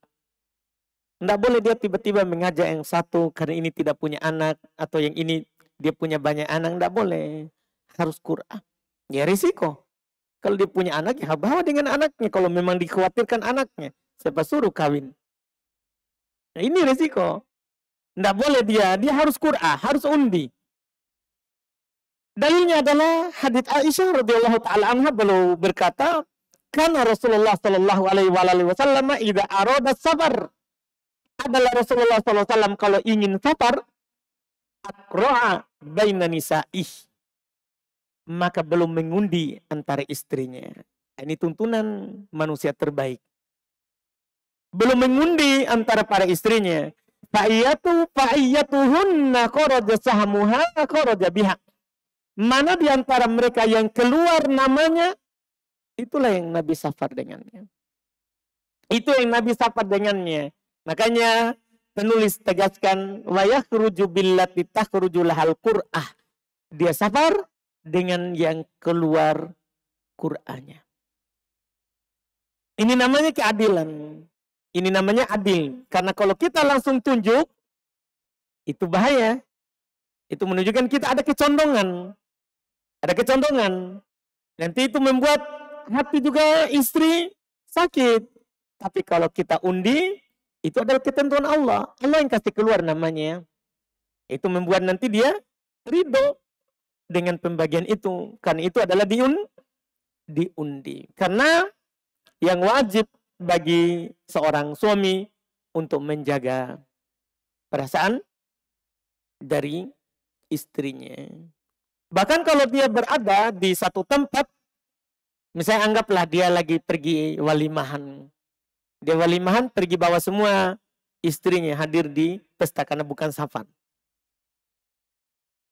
[SPEAKER 1] Tidak boleh dia tiba-tiba mengajak yang satu karena ini tidak punya anak, atau yang ini dia punya banyak anak. Tidak boleh. Harus Qur'an. Ya risiko. Kalau dia punya anak, ya bawa dengan anaknya. Kalau memang dikhawatirkan anaknya, siapa suruh kawin. Nah, ini risiko. Tidak boleh dia harus Qur'an, harus undi. Dalilnya adalah hadits Aisyah radhiyallahu taala anha, beliau berkata, "Kana Rasulullah sallallahu alaihi wasallam idza arada safar." Adalah Rasulullah sallallahu alaihi wasallam kalau ingin safar, aqra'a baina nisa'ih, maka belum mengundi antara istrinya. Ini tuntunan manusia terbaik. Belum mengundi antara para istrinya. Fa'iyatuhunna kharaja sahmuha kharaja biha. Mana di antara mereka yang keluar namanya, itulah yang Nabi safar dengannya. Itu yang Nabi safar dengannya. Makanya penulis tegaskan, wa yakhruju billati takhruju lahal Qur'ah. Dia safar dengan yang keluar Qur'annya. Ini namanya keadilan. Ini namanya adil. Karena kalau kita langsung tunjuk, itu bahaya. Itu menunjukkan kita ada kecondongan. Ada kecondongan. Nanti itu membuat hati juga istri sakit. Tapi kalau kita undi, itu adalah ketentuan Allah. Allah yang kasih keluar namanya. Itu membuat nanti dia ridho. dengan pembagian itu. Karena itu adalah diundi. Karena yang wajib bagi seorang suami untuk menjaga perasaan dari istrinya. Bahkan kalau dia berada di satu tempat, misalnya anggaplah dia lagi pergi walimahan. Dia walimahan pergi bawa semua istrinya hadir di pesta karena bukan safar.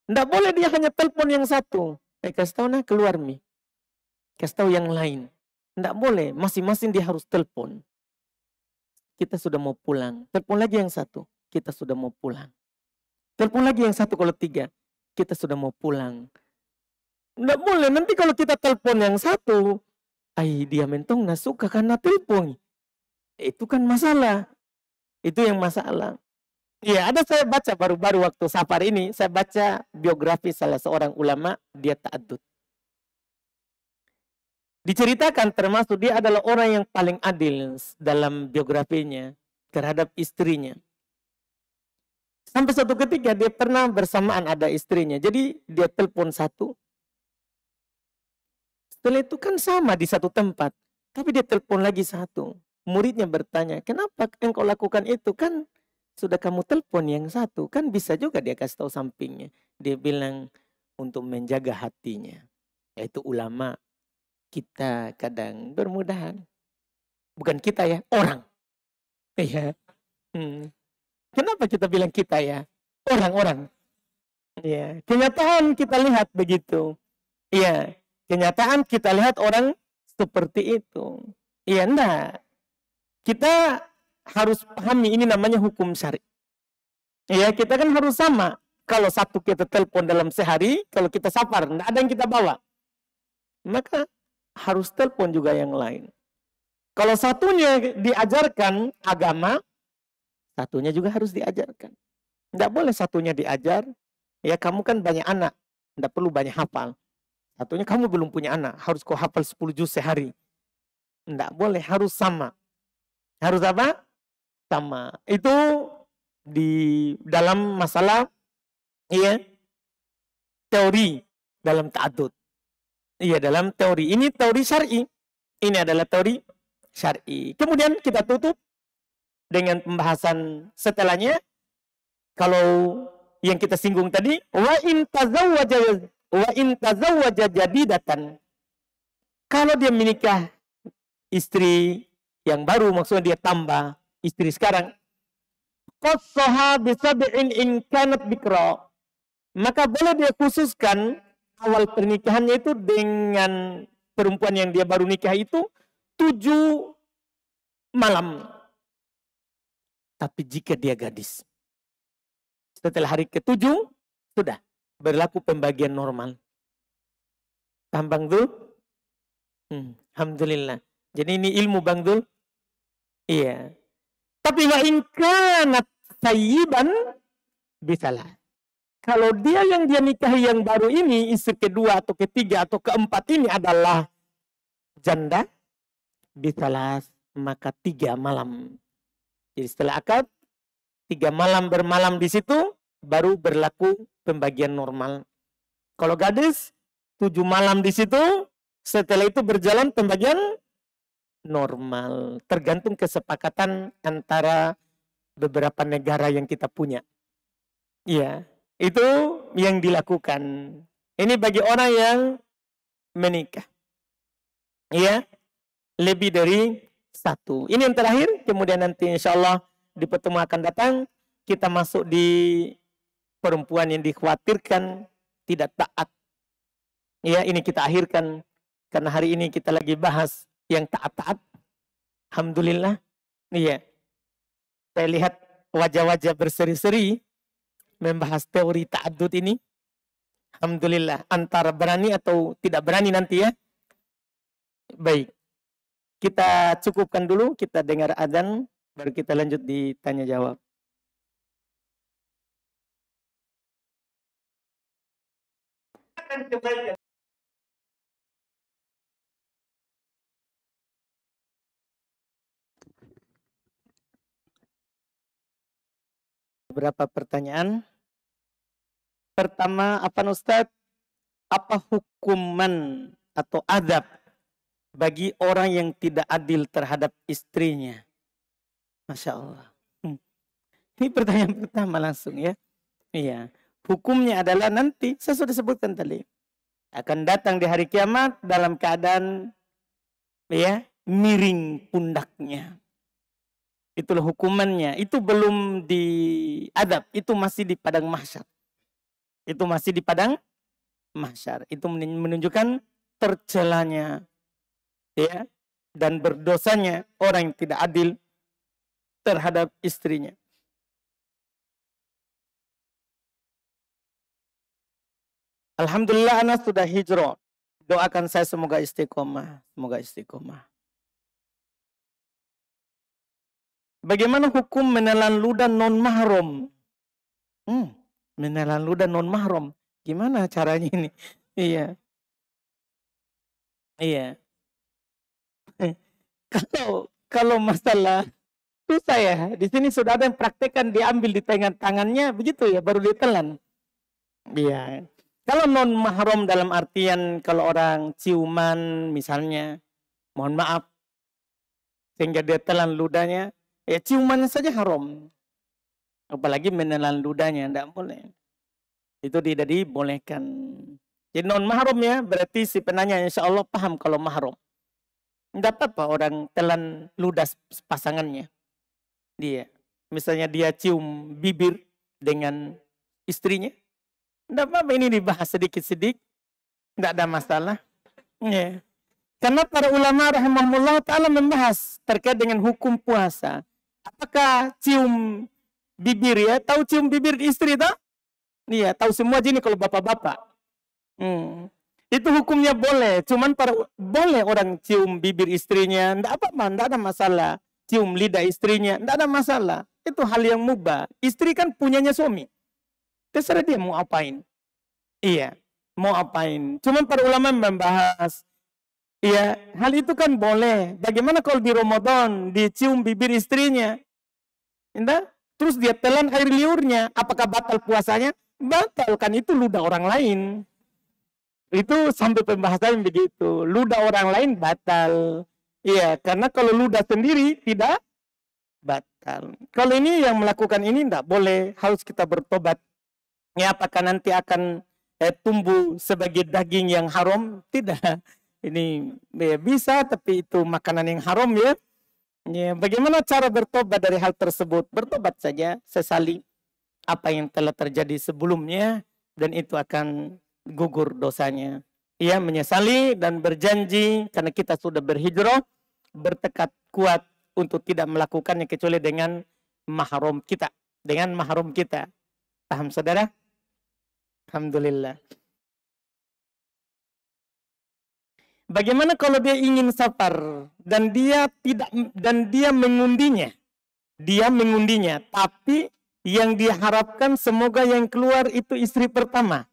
[SPEAKER 1] Tidak boleh dia hanya telepon yang satu. Kasih tahu nah keluar mi. Kasih tahu yang lain. Tidak boleh, masing-masing dia harus telepon. Kita sudah mau pulang. Telepon lagi yang satu, kita sudah mau pulang. Telepon lagi yang satu kalau tiga, kita sudah mau pulang. Tidak boleh, nanti kalau kita telepon yang satu, dia mentong nggak suka karena telepon. Itu kan masalah. Itu yang masalah. Iya, ada saya baca baru-baru waktu safar ini, saya baca biografi salah seorang ulama, dia ta'addud. Diceritakan termasuk dia adalah orang yang paling adil dalam biografinya terhadap istrinya. Sampai suatu ketika dia pernah bersamaan ada istrinya, jadi dia telepon satu. Setelah itu kan sama di satu tempat, tapi dia telepon lagi satu. Muridnya bertanya, kenapa engkau lakukan itu? Kan sudah kamu telepon yang satu, kan bisa juga dia kasih tahu sampingnya. Dia bilang untuk menjaga hatinya. Yaitu ulama, kita kadang bermudahan. Bukan kita ya, orang. Iya. Kenapa kita bilang kita ya? Orang-orang. Iya. Kenyataan kita lihat begitu. Iya. Kenyataan kita lihat orang seperti itu. Iya, enggak. Kita harus pahami ini namanya hukum syari. Ya, kita kan harus sama. Kalau satu kita telepon dalam sehari, kalau kita safar, tidak ada yang kita bawa. Maka harus telepon juga yang lain. Kalau satunya diajarkan agama, satunya juga harus diajarkan. Tidak boleh satunya diajar, ya kamu kan banyak anak, tidak perlu banyak hafal. Satunya kamu belum punya anak, harus kau hafal 10 juz sehari. Tidak boleh, harus sama. Harus apa? Sama. Itu di dalam masalah teori dalam ta'addud. Iya, dalam teori. Ini teori syar'i. Ini adalah teori syar'i. Kemudian kita tutup dengan pembahasan setelahnya. Kalau yang kita singgung tadi, wa in tazawwaja jadidatan. Kalau dia menikah istri yang baru, maksudnya dia tambah istri sekarang, qassaha bisab'in in kanat bikra. Maka boleh dia khususkan awal pernikahannya itu dengan perempuan yang dia baru nikah itu 7 malam. Tapi jika dia gadis, setelah hari ke-7 sudah berlaku pembagian normal. Paham Bang Dul? Alhamdulillah. Jadi ini ilmu Bang Dul. Iya. Tapi wa in kanat sayyiban bisalah. Kalau dia yang dia nikahi yang baru ini, istri kedua atau ketiga atau keempat ini adalah janda, bisalah, maka 3 malam. Jadi setelah akad, 3 malam bermalam di situ, baru berlaku pembagian normal. Kalau gadis, 7 malam di situ, setelah itu berjalan pembagian normal. Tergantung kesepakatan antara beberapa negara yang kita punya. Iya, itu yang dilakukan. Ini bagi orang yang menikah. Iya, lebih dari 1. Ini yang terakhir, kemudian nanti insya Allah di pertemuan akan datang, kita masuk di perempuan yang dikhawatirkan tidak taat. Ya, ini kita akhirkan karena hari ini kita lagi bahas yang taat-taat. Alhamdulillah. Iya. Saya lihat wajah-wajah berseri-seri membahas teori ta'addud ini. Alhamdulillah. Antara berani atau tidak berani nanti ya. Baik. Kita cukupkan dulu, kita dengar adzan, baru kita lanjut di tanya jawab. Beberapa pertanyaan. Pertama, apa Ustaz? apa hukuman atau adab bagi orang yang tidak adil terhadap istrinya? Masya Allah. Ini pertanyaan pertama langsung ya. Iya. Hukumnya adalah nanti, saya sudah sebutkan tadi. Akan datang di hari kiamat dalam keadaan ya miring pundaknya. Itulah hukumannya. Itu belum diadab. Itu masih di padang mahsyar. Itu masih di padang mahsyar. Itu menunjukkan tercelanya ya dan berdosanya orang yang tidak adil terhadap istrinya. Alhamdulillah anak sudah hijrah. Doakan saya semoga istiqomah. Semoga istiqomah. Bagaimana hukum menelan ludah non mahram? Menelan ludah non mahram. Gimana caranya ini? Iya. Iya. Kalau masalah susah ya. Di sini sudah ada yang praktekkan diambil di tangannya begitu ya baru ditelan. Iya. Kalau non mahram dalam artian kalau orang ciuman misalnya, mohon maaf, sehingga dia telan ludahnya, ya ciumannya saja haram. Apalagi menelan ludahnya, tidak boleh. Itu tidak dibolehkan. Jadi non mahram ya, berarti si penanya insya Allah paham kalau mahram. Tidak apa-apa orang telan ludah pasangannya. Dia, misalnya dia cium bibir dengan istrinya. Tidak apa-apa ini dibahas sedikit-sedikit. Tidak ada masalah. Ya. Karena para ulama rahimahullah ta'ala membahas terkait dengan hukum puasa. Apakah cium bibir ya? Tahu cium bibir istri tak? Iya, tahu semua ini kalau bapak-bapak. Itu hukumnya boleh. Cuman boleh orang cium bibir istrinya. Tidak apa-apa, tidak ada masalah. Cium lidah istrinya, tidak ada masalah. Itu hal yang mubah. Istri kan punyanya suami. Terserah dia mau apain. Iya, mau apain. Cuman para ulama membahas, iya, hal itu kan boleh. Bagaimana kalau di Ramadan dicium bibir istrinya? Entah? Terus dia telan air liurnya, apakah batal puasanya? Batal, kan itu ludah orang lain. Itu sampai pembahasan begitu. Ludah orang lain batal. Iya, karena kalau ludah sendiri tidak batal. Kalau ini yang melakukan ini tidak boleh, harus kita bertobat. Ya, apakah nanti akan tumbuh sebagai daging yang haram? Tidak. Ini ya, bisa, tapi itu makanan yang haram ya. Ya, bagaimana cara bertobat dari hal tersebut? Bertobat saja, sesali apa yang telah terjadi sebelumnya dan itu akan gugur dosanya. Ia menyesali dan berjanji karena kita sudah berhijrah, bertekad kuat untuk tidak melakukannya kecuali dengan mahram kita. Dengan mahram kita. Paham saudara? Alhamdulillah. Bagaimana kalau dia ingin safar dan dia mengundinya? Dia mengundinya, tapi yang diharapkan semoga yang keluar itu istri pertama.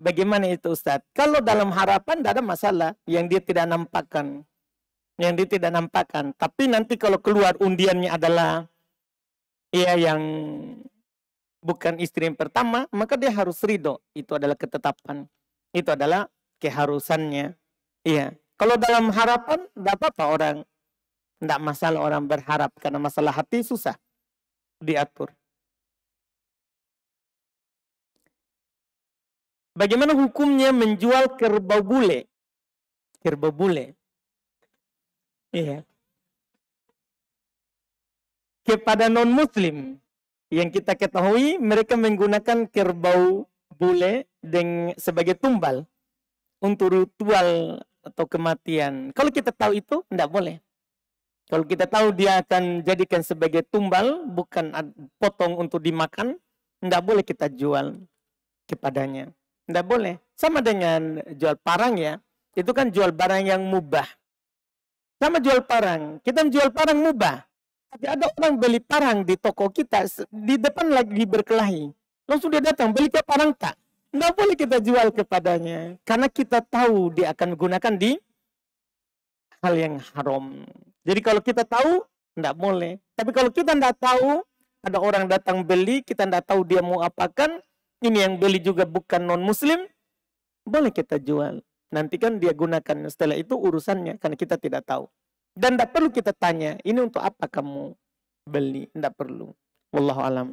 [SPEAKER 1] Bagaimana itu Ustaz? Kalau dalam harapan tidak ada masalah yang dia tidak nampakkan. Yang dia tidak nampakkan. Tapi nanti kalau keluar undiannya adalah ya yang bukan istri yang pertama, maka dia harus ridho. Itu adalah ketetapan. Itu adalah keharusannya. Iya. Kalau dalam harapan tidak apa-apa orang. Tidak masalah orang berharap karena masalah hati susah diatur. Bagaimana hukumnya menjual kerbau bule? Kerbau bule. Iya. Kepada non-muslim. Yang kita ketahui mereka menggunakan kerbau bule sebagai tumbal. Untuk ritual atau kematian. Kalau kita tahu itu, tidak boleh. Kalau kita tahu dia akan jadikan sebagai tumbal, bukan potong untuk dimakan, tidak boleh kita jual kepadanya. Tidak boleh. Sama dengan jual parang ya. Itu kan jual barang yang mubah. Sama jual parang. Kita menjual parang mubah. Tapi ada orang beli parang di toko kita. Di depan lagi berkelahi. Langsung dia datang. Beli ke parang tak? Tidak boleh kita jual kepadanya. Karena kita tahu dia akan gunakan di hal yang haram. Jadi kalau kita tahu, tidak boleh. Tapi kalau kita tidak tahu, ada orang datang beli, kita tidak tahu dia mau apakan. Ini yang beli juga bukan non-muslim. boleh kita jual. Nanti kan dia gunakan setelah itu urusannya, karena kita tidak tahu. Dan tidak perlu kita tanya, ini untuk apa kamu beli? Tidak perlu. Wallahu alam.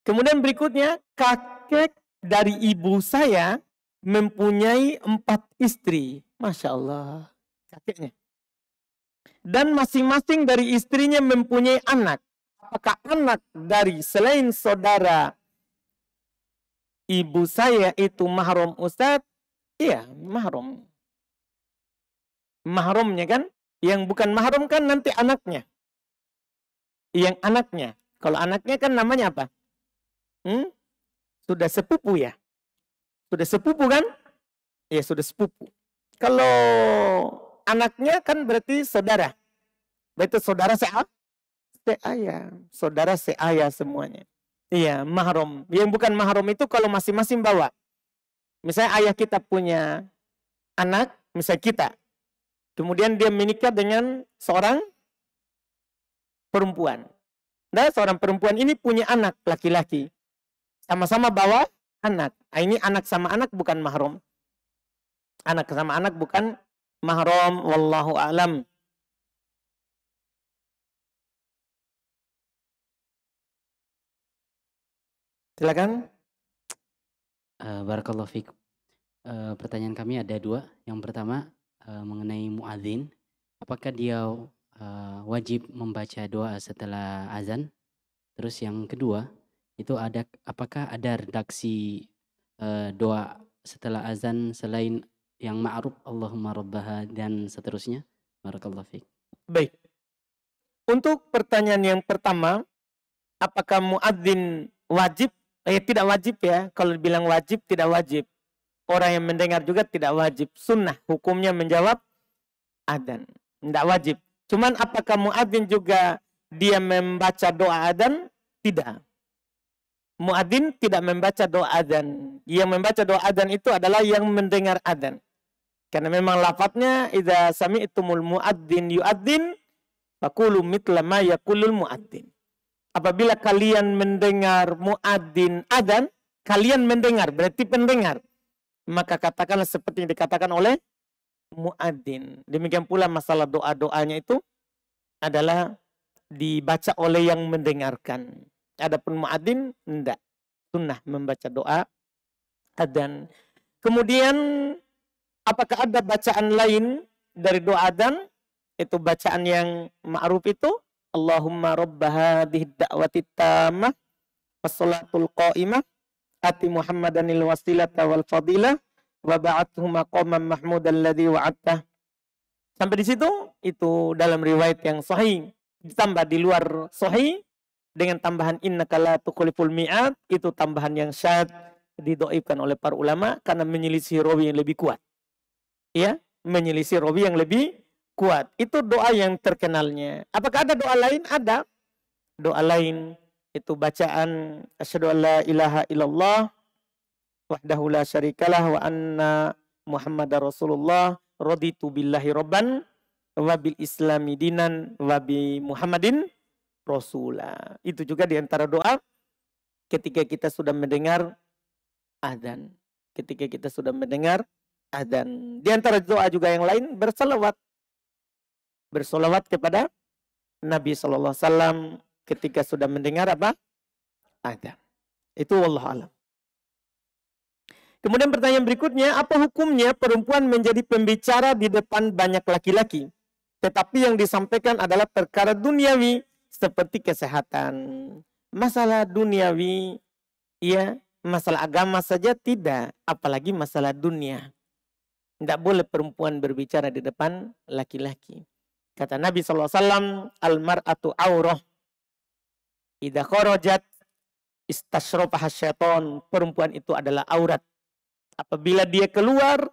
[SPEAKER 1] Kemudian berikutnya, kakek dari ibu saya mempunyai 4 istri. Masya Allah. Kakeknya. Dan masing-masing dari istrinya mempunyai anak. Apakah anak dari selain saudara ibu saya itu mahram Ustadz? Iya, mahram. Mahramnya kan? Yang bukan mahram kan nanti anaknya. Yang anaknya. Kalau anaknya kan namanya apa? Sudah sepupu ya? Sudah sepupu kan? Ya sudah sepupu. Kalau anaknya kan berarti saudara. Berarti saudara seayah. Saudara seayah semuanya. Iya, mahram. Yang bukan mahram itu kalau masing-masing bawa. Misalnya ayah kita punya anak, misalnya kita. Kemudian dia menikah dengan seorang perempuan. Dan seorang perempuan ini punya anak laki-laki. Sama-sama bawa anak. Ini anak sama anak bukan mahram. Anak sama anak bukan mahram. Wallahu a'lam. Silakan.
[SPEAKER 2] Barakallahu fiik. Pertanyaan kami ada 2. Yang pertama mengenai muadzin. Apakah dia wajib membaca doa setelah azan? Terus yang kedua, itu apakah ada redaksi doa setelah azan selain yang ma'ruf Allahumma rabbaha dan seterusnya? Barakallahu fiik.
[SPEAKER 1] Baik. Untuk pertanyaan yang pertama, apakah muadzin wajib? Tidak wajib ya. Kalau bilang wajib, tidak wajib. Orang yang mendengar juga tidak wajib. Sunnah hukumnya menjawab adzan. Tidak wajib. Cuman apakah muadzin juga dia membaca doa adzan? Tidak. Muadzin tidak membaca doa adzan. Yang membaca doa adzan itu adalah yang mendengar adzan. Karena memang lafadznya idza sami'tumul muadzin yuadzin faqulu mithla ma yaqulul muadzin. Apabila kalian mendengar muadzin adzan, kalian mendengar, berarti pendengar. Maka katakanlah seperti yang dikatakan oleh muadzin. Demikian pula masalah doa-doanya itu adalah dibaca oleh yang mendengarkan. Adapun muadzin tidak. Sunnah membaca doa adzan. Kemudian apakah ada bacaan lain dari doa adzan? Itu bacaan yang ma'ruf itu Allahumma rabba hadhihi da'wati tammah wassalatul qa'imah ati Muhammadanil wasilata wal fadilah wa ba'athu maqaman mahmudan ladzi wa'adtah. Sampai di situ itu dalam riwayat yang sahih. Ditambah di luar sahih dengan tambahan innaka la tuqliful mi'ad, itu tambahan yang syad didoibkan oleh para ulama karena menyelisih rawi yang lebih kuat. Ya, menyelisih rawi yang lebih kuat. Itu doa yang terkenalnya. Apakah ada doa lain? Ada. Doa lain itu bacaan asyhadu an la ilaha illallah wahdahu la syarikalah wa anna Muhammadar Rasulullah raditu billahi rabban wa bil islami dinan wa bi Muhammadin rasulah. Itu juga diantara doa ketika kita sudah mendengar adzan. Ketika kita sudah mendengar adzan. Di antara doa juga yang lain bersalawat. Bersolawat kepada Nabi SAW ketika sudah mendengar apa? Adzan. Itu wallahu alam. Kemudian pertanyaan berikutnya, apa hukumnya perempuan menjadi pembicara di depan banyak laki-laki? Tetapi yang disampaikan adalah perkara duniawi seperti kesehatan. Masalah duniawi, ya, masalah agama saja tidak, apalagi masalah dunia. Tidak boleh perempuan berbicara di depan laki-laki. Kata Nabi SAW, al-mar'atu aurah. Idza kharajat istashrafaha syaitan. Perempuan itu adalah aurat. Apabila dia keluar,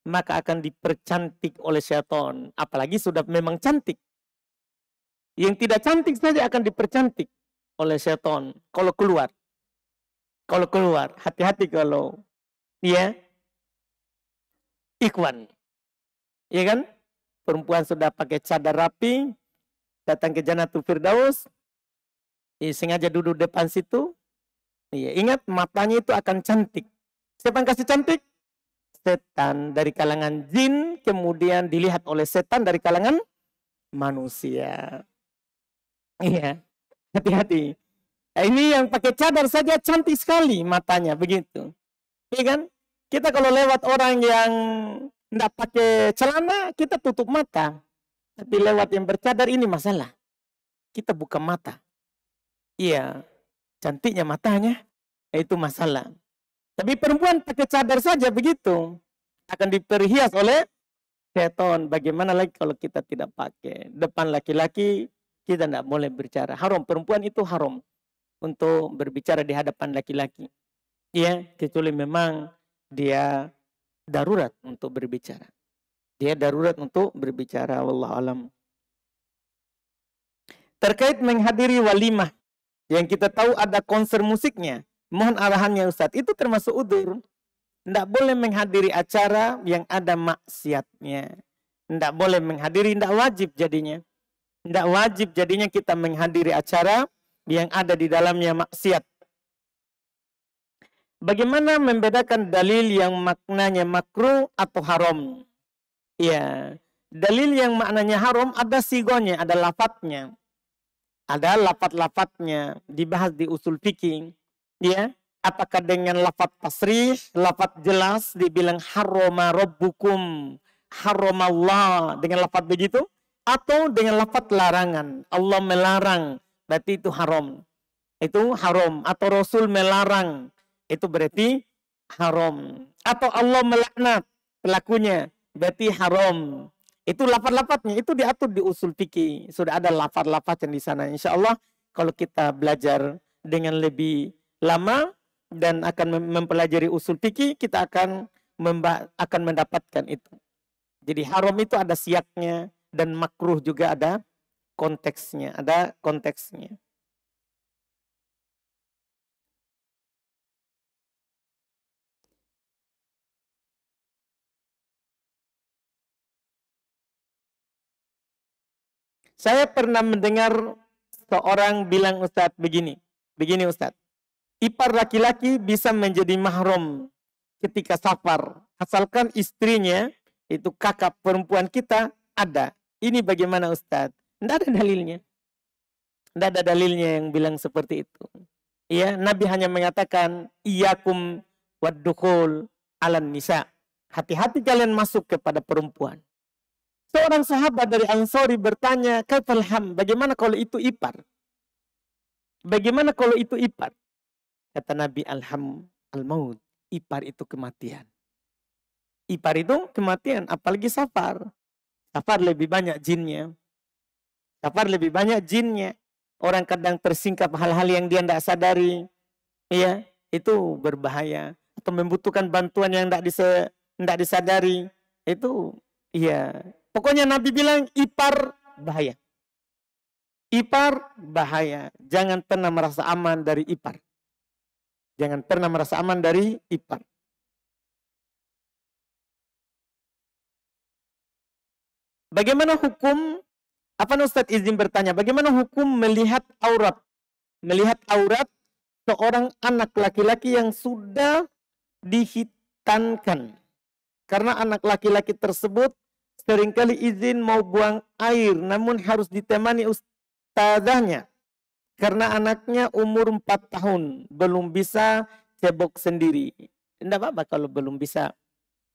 [SPEAKER 1] maka akan dipercantik oleh syaitan. Apalagi sudah memang cantik. Yang tidak cantik saja akan dipercantik oleh syaitan. Kalau keluar. Kalau keluar. Hati-hati kalau. Ya. Ikhwan. Ya kan? Perempuan sudah pakai cadar rapi, datang ke Jannatul Firdaus, sengaja duduk depan situ, Iya, ingat matanya itu akan cantik. Siapa yang kasih cantik? Setan dari kalangan jin, kemudian dilihat oleh setan dari kalangan manusia. Iya, hati-hati. Nah, ini yang pakai cadar saja cantik sekali matanya, begitu. Iya kan? Kita kalau lewat orang yang tidak pakai celana, kita tutup mata. Tapi lewat yang bercadar ini masalah. Kita buka mata. Iya, cantiknya matanya, itu masalah. Tapi perempuan pakai cadar saja begitu. Akan diperhias oleh setan. Bagaimana lagi kalau kita tidak pakai? Depan laki-laki, kita tidak boleh berbicara. Haram, perempuan itu haram untuk berbicara di hadapan laki-laki. Ya, kecuali memang dia darurat untuk berbicara. Dia darurat untuk berbicara. Wallahu alam. Terkait menghadiri walimah, yang kita tahu ada konser musiknya. Mohon arahannya Ustadz. Itu termasuk udur. Tidak boleh menghadiri acara yang ada maksiatnya. Tidak boleh menghadiri, tidak wajib jadinya. Tidak wajib jadinya kita menghadiri acara yang ada di dalamnya maksiat. Bagaimana membedakan dalil yang maknanya makruh atau haram? Ya, dalil yang maknanya haram ada sigonya, ada lafadznya. Ada lafadz-lafadznya dibahas di usul fikih. Ya, apakah dengan lafadz tasrih, lafadz jelas dibilang harrama rabbukum, haramallah dengan lafadz begitu, atau dengan lafadz larangan, Allah melarang, berarti itu haram. Itu haram, atau Rasul melarang, itu berarti haram. Atau Allah melaknat pelakunya, berarti haram. Itu lafaz-lafaznya, itu diatur di usul fikih. Sudah ada lafaz-lafaz yang di sana. Insya Allah kalau kita belajar dengan lebih lama dan akan mempelajari usul fikih, kita akan mendapatkan itu. Jadi haram itu ada siaknya dan makruh juga ada konteksnya. Ada konteksnya. Saya pernah mendengar seorang bilang Ustadz begini Ustadz, ipar laki-laki bisa menjadi mahram ketika safar, asalkan istrinya itu kakak perempuan kita ada. Ini bagaimana Ustadz? Tidak ada dalilnya. Tidak ada dalilnya yang bilang seperti itu. Ya, Nabi hanya mengatakan iyyakum waddukhul alan nisa. Hati-hati kalian masuk kepada perempuan. Seorang sahabat dari Ansori bertanya, kaifal ham, bagaimana kalau itu ipar? Bagaimana kalau itu ipar? Kata Nabi, alham al-maut, ipar itu kematian. Ipar itu kematian, apalagi safar. Safar lebih banyak jinnya. Safar lebih banyak jinnya. Orang kadang tersingkap hal-hal yang dia tidak sadari. Ya, itu berbahaya. Atau membutuhkan bantuan yang tidak disadari. Itu, iya. Pokoknya Nabi bilang ipar bahaya. Ipar bahaya. Jangan pernah merasa aman dari ipar. Jangan pernah merasa aman dari ipar. Bagaimana hukum, apa Ustadz izin bertanya, bagaimana hukum melihat aurat? Melihat aurat seorang anak laki-laki yang sudah dihitankan. Karena anak laki-laki tersebut seringkali izin mau buang air, namun harus ditemani ustazahnya. Karena anaknya umur 4 tahun, belum bisa cebok sendiri. Tidak apa-apa kalau belum bisa.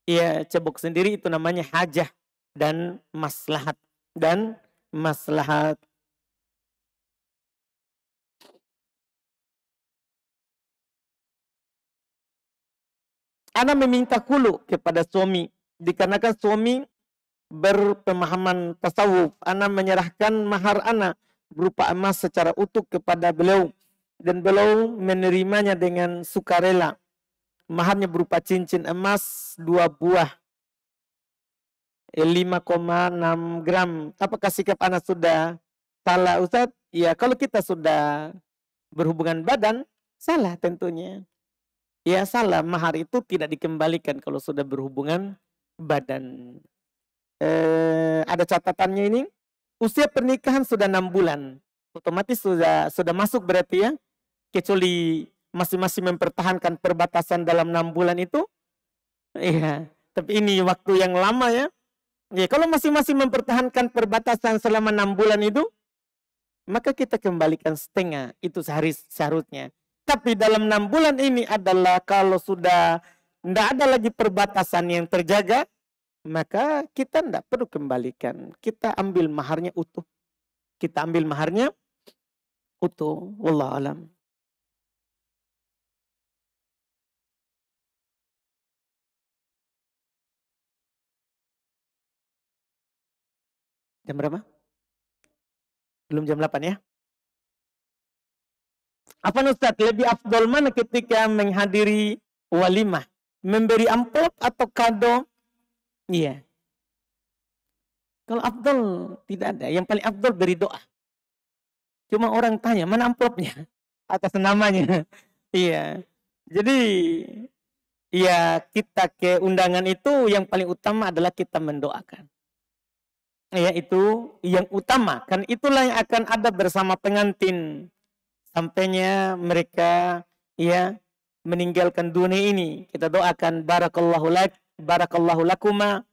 [SPEAKER 1] Ya, cebok sendiri itu namanya hajah dan maslahat. Dan maslahat. Ana meminta kulu kepada suami. Dikarenakan suami berpemahaman tasawuf, ana menyerahkan mahar ana berupa emas secara utuh kepada beliau dan beliau menerimanya dengan sukarela. Maharnya berupa cincin emas 2 buah 5,6 gram. Apakah sikap ana sudah salah Ustaz? Ya, kalau kita sudah berhubungan badan salah tentunya. Ya salah, mahar itu tidak dikembalikan kalau sudah berhubungan badan. Ada catatannya ini, usia pernikahan sudah 6 bulan, otomatis sudah masuk berarti ya, kecuali masih mempertahankan perbatasan dalam 6 bulan itu, iya. Tapi ini waktu yang lama ya. Ya, kalau masih mempertahankan perbatasan selama 6 bulan itu, maka kita kembalikan setengah, itu seharusnya. Tapi dalam 6 bulan ini adalah kalau sudah tidak ada lagi perbatasan yang terjaga, maka kita tidak perlu kembalikan. Kita ambil maharnya utuh. Kita ambil maharnya utuh. Wallahu alam. Jam berapa? Belum jam 8 ya? Apa Ustaz, lebih afdol mana ketika menghadiri walimah? Memberi amplop atau kado? Iya. Kalau afdol tidak ada. Yang paling afdol beri doa. Cuma orang tanya, mana amplopnya? Atas namanya. Iya. Jadi, ya kita ke undangan itu yang paling utama adalah kita mendoakan. Ya, itu yang utama. Kan itulah yang akan ada bersama pengantin. Sampainya mereka ya meninggalkan dunia ini. Kita doakan barakallahu lak, barakallahu lakuma.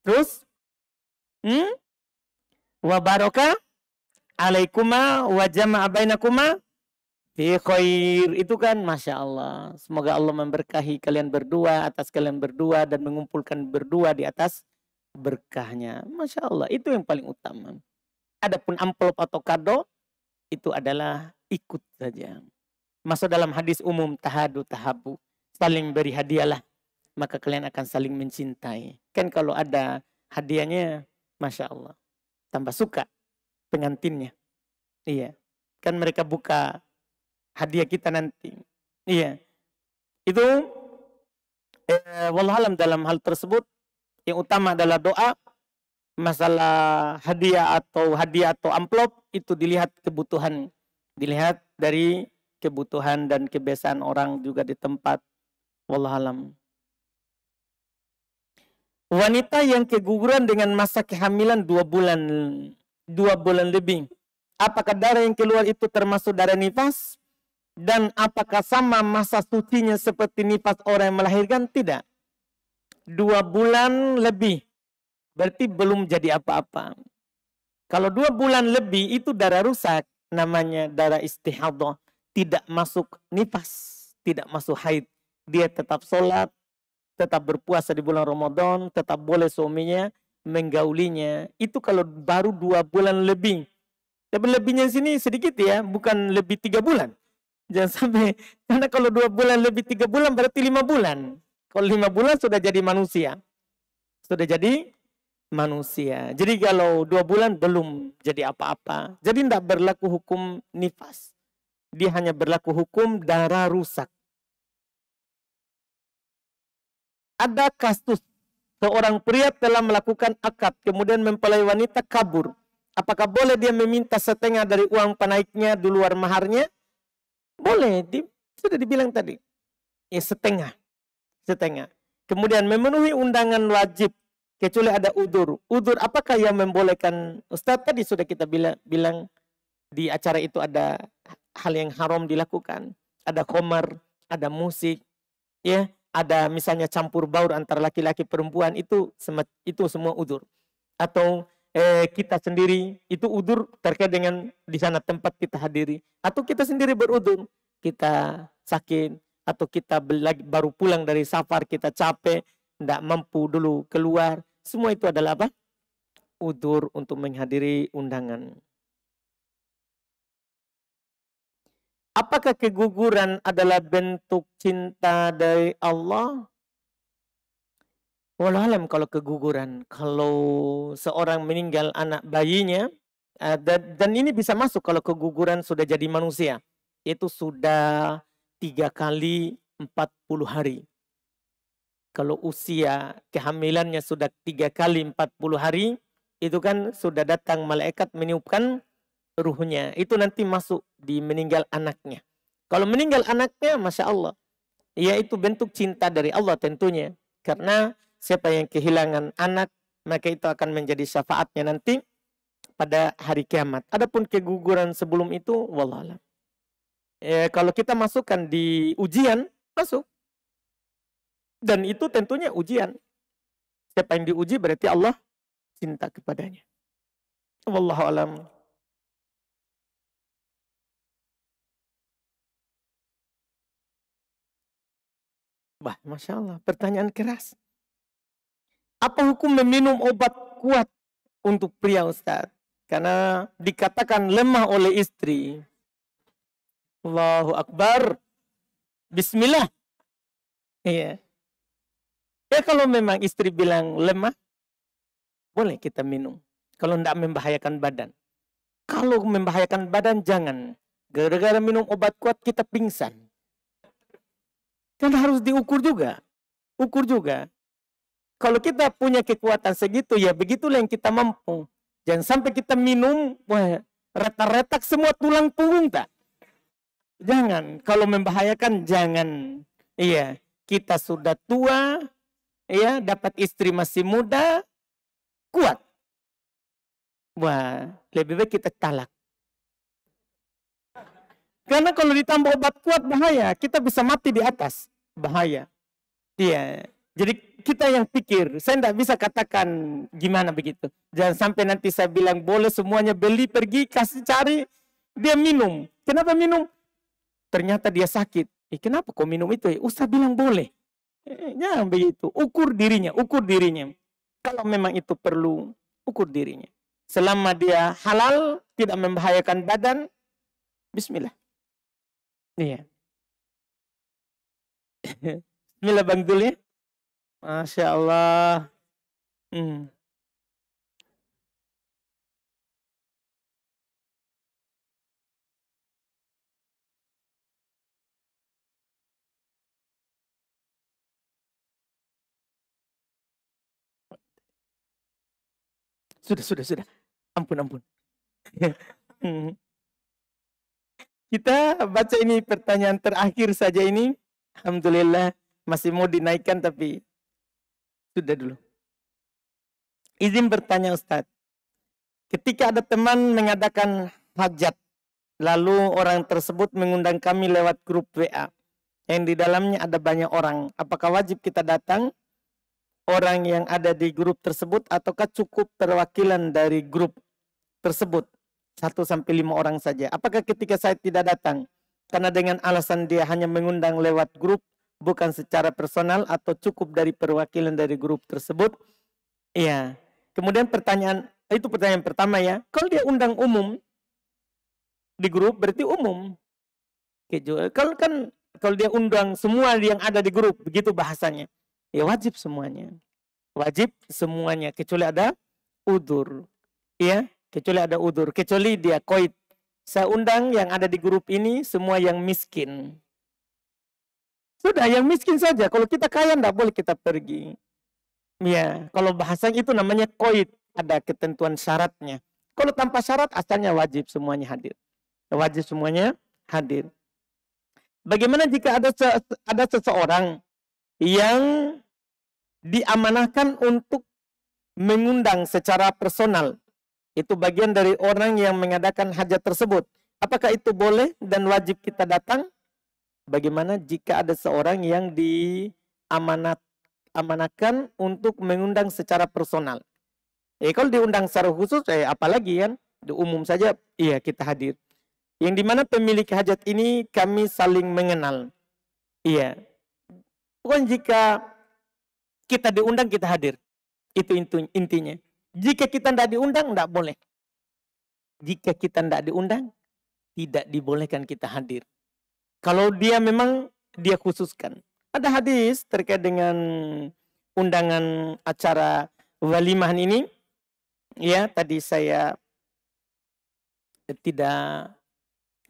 [SPEAKER 1] Terus wa baraka alaikuma wa jama'a bainakuma fi khair. Itu kan Masya Allah. Semoga Allah memberkahi kalian berdua, atas kalian berdua, dan mengumpulkan berdua di atas berkahnya. Masya Allah, itu yang paling utama. Adapun amplop atau kado, itu adalah ikut saja. Masuk dalam hadis umum, tahadu tahabu. Saling beri hadiahlah, maka kalian akan saling mencintai. Kan kalau ada hadiahnya, Masya Allah, tambah suka pengantinnya. Iya, kan mereka buka hadiah kita nanti. Iya, itu wallahualam dalam hal tersebut yang utama adalah doa. Masalah hadiah atau amplop itu dilihat kebutuhan, dilihat dari kebutuhan dan kebiasaan orang juga di tempat. Wallahualam. Wanita yang keguguran dengan masa kehamilan 2 bulan lebih, apakah darah yang keluar itu termasuk darah nifas? Dan apakah sama masa sucinya seperti nifas orang yang melahirkan? Tidak. 2 bulan lebih berarti belum jadi apa-apa. Kalau 2 bulan lebih itu darah rusak, namanya darah istihadah, tidak masuk nifas, tidak masuk haid. Dia tetap sholat, tetap berpuasa di bulan Ramadan, tetap boleh suaminya menggaulinya. Itu kalau baru 2 bulan lebih. Tapi lebihnya sini sedikit ya, bukan lebih 3 bulan. Jangan sampai, karena kalau 2 bulan lebih 3 bulan berarti 5 bulan. Kalau 5 bulan sudah jadi manusia. Sudah jadi manusia. Jadi kalau 2 bulan belum jadi apa-apa. Jadi tidak berlaku hukum nifas. Dia hanya berlaku hukum darah rusak. Ada kasus seorang pria telah melakukan akad, kemudian mempelai wanita kabur. Apakah boleh dia meminta setengah dari uang penaiknya di luar maharnya? Boleh, sudah dibilang tadi. Ya setengah. Kemudian memenuhi undangan wajib, kecuali ada udur. Udur apakah yang membolehkan? Ustaz tadi sudah kita bilang di acara itu ada hal yang haram dilakukan. Ada khamar, ada musik, ya, ada misalnya campur baur antara laki-laki perempuan, itu semua udur. Atau kita sendiri itu udur terkait dengan di sana tempat kita hadiri. Atau kita sendiri berudur, kita sakit, atau kita baru pulang dari safar, kita capek, tidak mampu dulu keluar. Semua itu adalah apa? Udur untuk menghadiri undangan. Apakah keguguran adalah bentuk cinta dari Allah? Wallahualam kalau keguguran. Kalau seorang meninggal anak bayinya, dan ini bisa masuk kalau keguguran sudah jadi manusia. Itu sudah 3 kali 40 hari. Kalau usia kehamilannya sudah 3 kali 40 hari, itu kan sudah datang malaikat meniupkan ruhnya. Itu nanti masuk di meninggal anaknya. Kalau meninggal anaknya, Masya Allah, ya itu bentuk cinta dari Allah tentunya. Karena siapa yang kehilangan anak, maka itu akan menjadi syafaatnya nanti pada hari kiamat. Adapun keguguran sebelum itu, wallahualam. Kalau kita masukkan di ujian, masuk. Dan itu tentunya ujian. Siapa yang diuji berarti Allah cinta kepadanya. Wallahu alam. Wah, Masya Allah, pertanyaan keras. Apa hukum meminum obat kuat untuk pria, Ustaz? Karena dikatakan lemah oleh istri. Allahu Akbar. Bismillah. Iya. Ya kalau memang istri bilang lemah, boleh kita minum. Kalau tidak membahayakan badan. Kalau membahayakan badan, jangan. Gara-gara minum obat kuat kita pingsan. Kan harus diukur juga. Ukur juga. Kalau kita punya kekuatan segitu, ya begitulah yang kita mampu. Jangan sampai kita minum, wah, retak-retak semua tulang punggung tak. Jangan. Kalau membahayakan, jangan. Iya, kita sudah tua, ya, dapat istri masih muda, kuat. Wah, lebih baik kita talak. Karena kalau ditambah obat kuat bahaya, kita bisa mati di atas. Bahaya. Iya. Jadi kita yang pikir, saya tidak bisa katakan gimana begitu. Jangan sampai nanti saya bilang boleh semuanya beli, pergi, kasih cari, dia minum. Kenapa minum? Ternyata dia sakit. Kenapa kok minum itu? Ustaz bilang boleh. Jangan begitu. Ukur dirinya, ukur dirinya. Kalau memang itu perlu, ukur dirinya. Selama dia halal, tidak membahayakan badan, bismillah. Iya. Bismillah Bang Dul ya. Masya Allah. Sudah. Ampun. Kita baca ini pertanyaan terakhir saja ini. Alhamdulillah masih mau dinaikkan tapi sudah dulu. Izin bertanya Ustadz. Ketika ada teman mengadakan hajat, lalu orang tersebut mengundang kami lewat grup WA yang di dalamnya ada banyak orang. Apakah wajib kita datang orang yang ada di grup tersebut ataukah cukup perwakilan dari grup tersebut 1-5 orang saja? Apakah ketika saya tidak datang karena dengan alasan dia hanya mengundang lewat grup bukan secara personal atau cukup dari perwakilan dari grup tersebut? Iya. Kemudian pertanyaan pertama ya. Kalau dia undang umum di grup berarti umum. Kalau dia undang semua yang ada di grup, begitu bahasanya. Ya wajib semuanya. Wajib semuanya kecuali ada udzur. Ya, kecuali ada udzur, kecuali dia qaid. Saya undang yang ada di grup ini semua yang miskin. Sudah yang miskin saja. Kalau kita kaya enggak boleh kita pergi. Ya, kalau bahasanya itu namanya qaid, ada ketentuan syaratnya. Kalau tanpa syarat asalnya wajib semuanya hadir. Wajib semuanya hadir. Bagaimana jika ada seseorang yang diamanahkan untuk mengundang secara personal? Itu bagian dari orang yang mengadakan hajat tersebut. Apakah itu boleh dan wajib kita datang? Bagaimana jika ada seorang yang diamanahkan untuk mengundang secara personal? Kalau diundang secara khusus, apalagi kan? Di umum saja, iya kita hadir. Yang dimana pemilik hajat ini kami saling mengenal. Iya. Pokoknya jika kita diundang, kita hadir. Itu intinya. Jika kita tidak diundang, tidak boleh. Jika kita tidak diundang, tidak dibolehkan kita hadir. Kalau dia memang dia khususkan. Ada hadis terkait dengan undangan acara walimahan ini. Ya, tadi saya tidak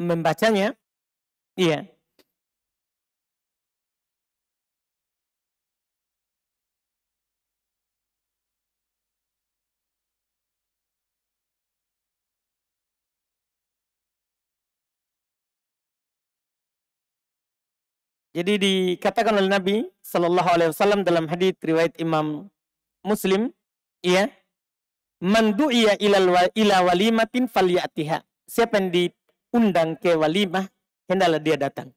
[SPEAKER 1] membacanya. Iya. Jadi dikatakan oleh Nabi Sallallahu Alaihi Wasallam dalam hadits riwayat Imam Muslim, iya, man du'iya ila walimatin falyatiha. Siapa yang diundang ke walimah, hendaklah dia datang.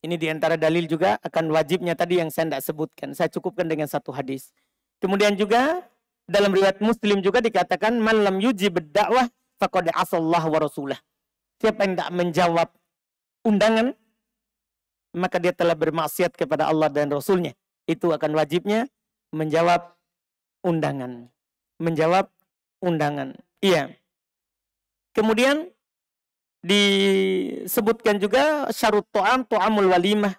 [SPEAKER 1] Ini diantara dalil juga akan wajibnya tadi yang saya tidak sebutkan. Saya cukupkan dengan satu hadis. Kemudian juga dalam riwayat Muslim juga dikatakan man lam yujib dakwah faqad asallahu wa rasulah. Siapa yang tidak menjawab undangan, maka dia telah bermaksiat kepada Allah dan Rasulnya. Itu akan wajibnya menjawab undangan. Menjawab undangan. Iya. Kemudian disebutkan juga syarut to'amul walimah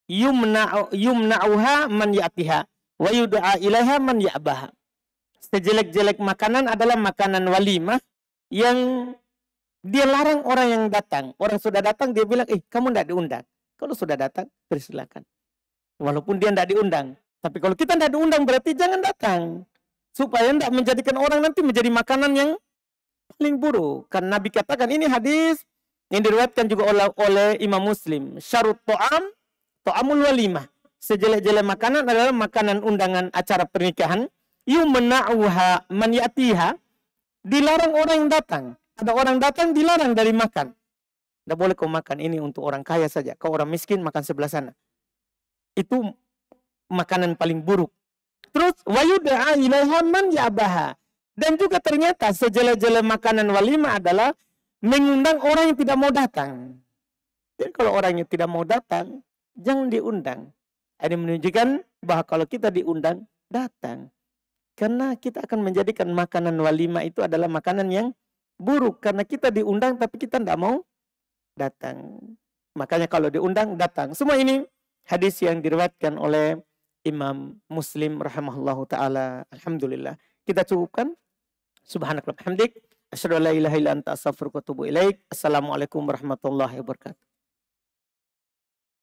[SPEAKER 1] yumna'uha man ya'tiha wa yud'a ilaiha man ya'baha. Sejelek-jelek makanan adalah makanan walimah yang dia larang orang yang datang. Orang sudah datang dia bilang, kamu tidak diundang. Kalau sudah datang, persilakan. Walaupun dia tidak diundang. Tapi kalau kita tidak diundang berarti jangan datang. Supaya tidak menjadikan orang nanti menjadi makanan yang paling buruk. Karena Nabi katakan, ini hadis yang diriwayatkan juga oleh Imam Muslim. Syarut to'amul walimah. Sejelek-jelek makanan adalah makanan undangan acara pernikahan. Yumna'uha man ya'tiha. Dilarang orang yang datang. Ada orang datang dilarang dari makan. Tidak boleh kau makan, ini untuk orang kaya saja. Kau orang miskin makan sebelah sana. Itu makanan paling buruk. Terus wa yud'a ilaiha man ya'baha. Dan juga ternyata sejelek-jelek makanan walimah adalah mengundang orang yang tidak mau datang. Jadi kalau orang yang tidak mau datang, jangan diundang. Ini menunjukkan bahwa kalau kita diundang, datang. Karena kita akan menjadikan makanan walimah itu adalah makanan yang buruk. Karena kita diundang tapi kita tidak mau datang. Makanya kalau diundang, datang. Semua ini hadis yang diriwayatkan oleh Imam Muslim rahimahullahu ta'ala. Alhamdulillah. Kita cukupkan. Subhanakallah hamdik. Asyhadu an la ilaha illa anta astaghfiruka wa atubu ilaik. Assalamualaikum warahmatullahi wabarakatuh.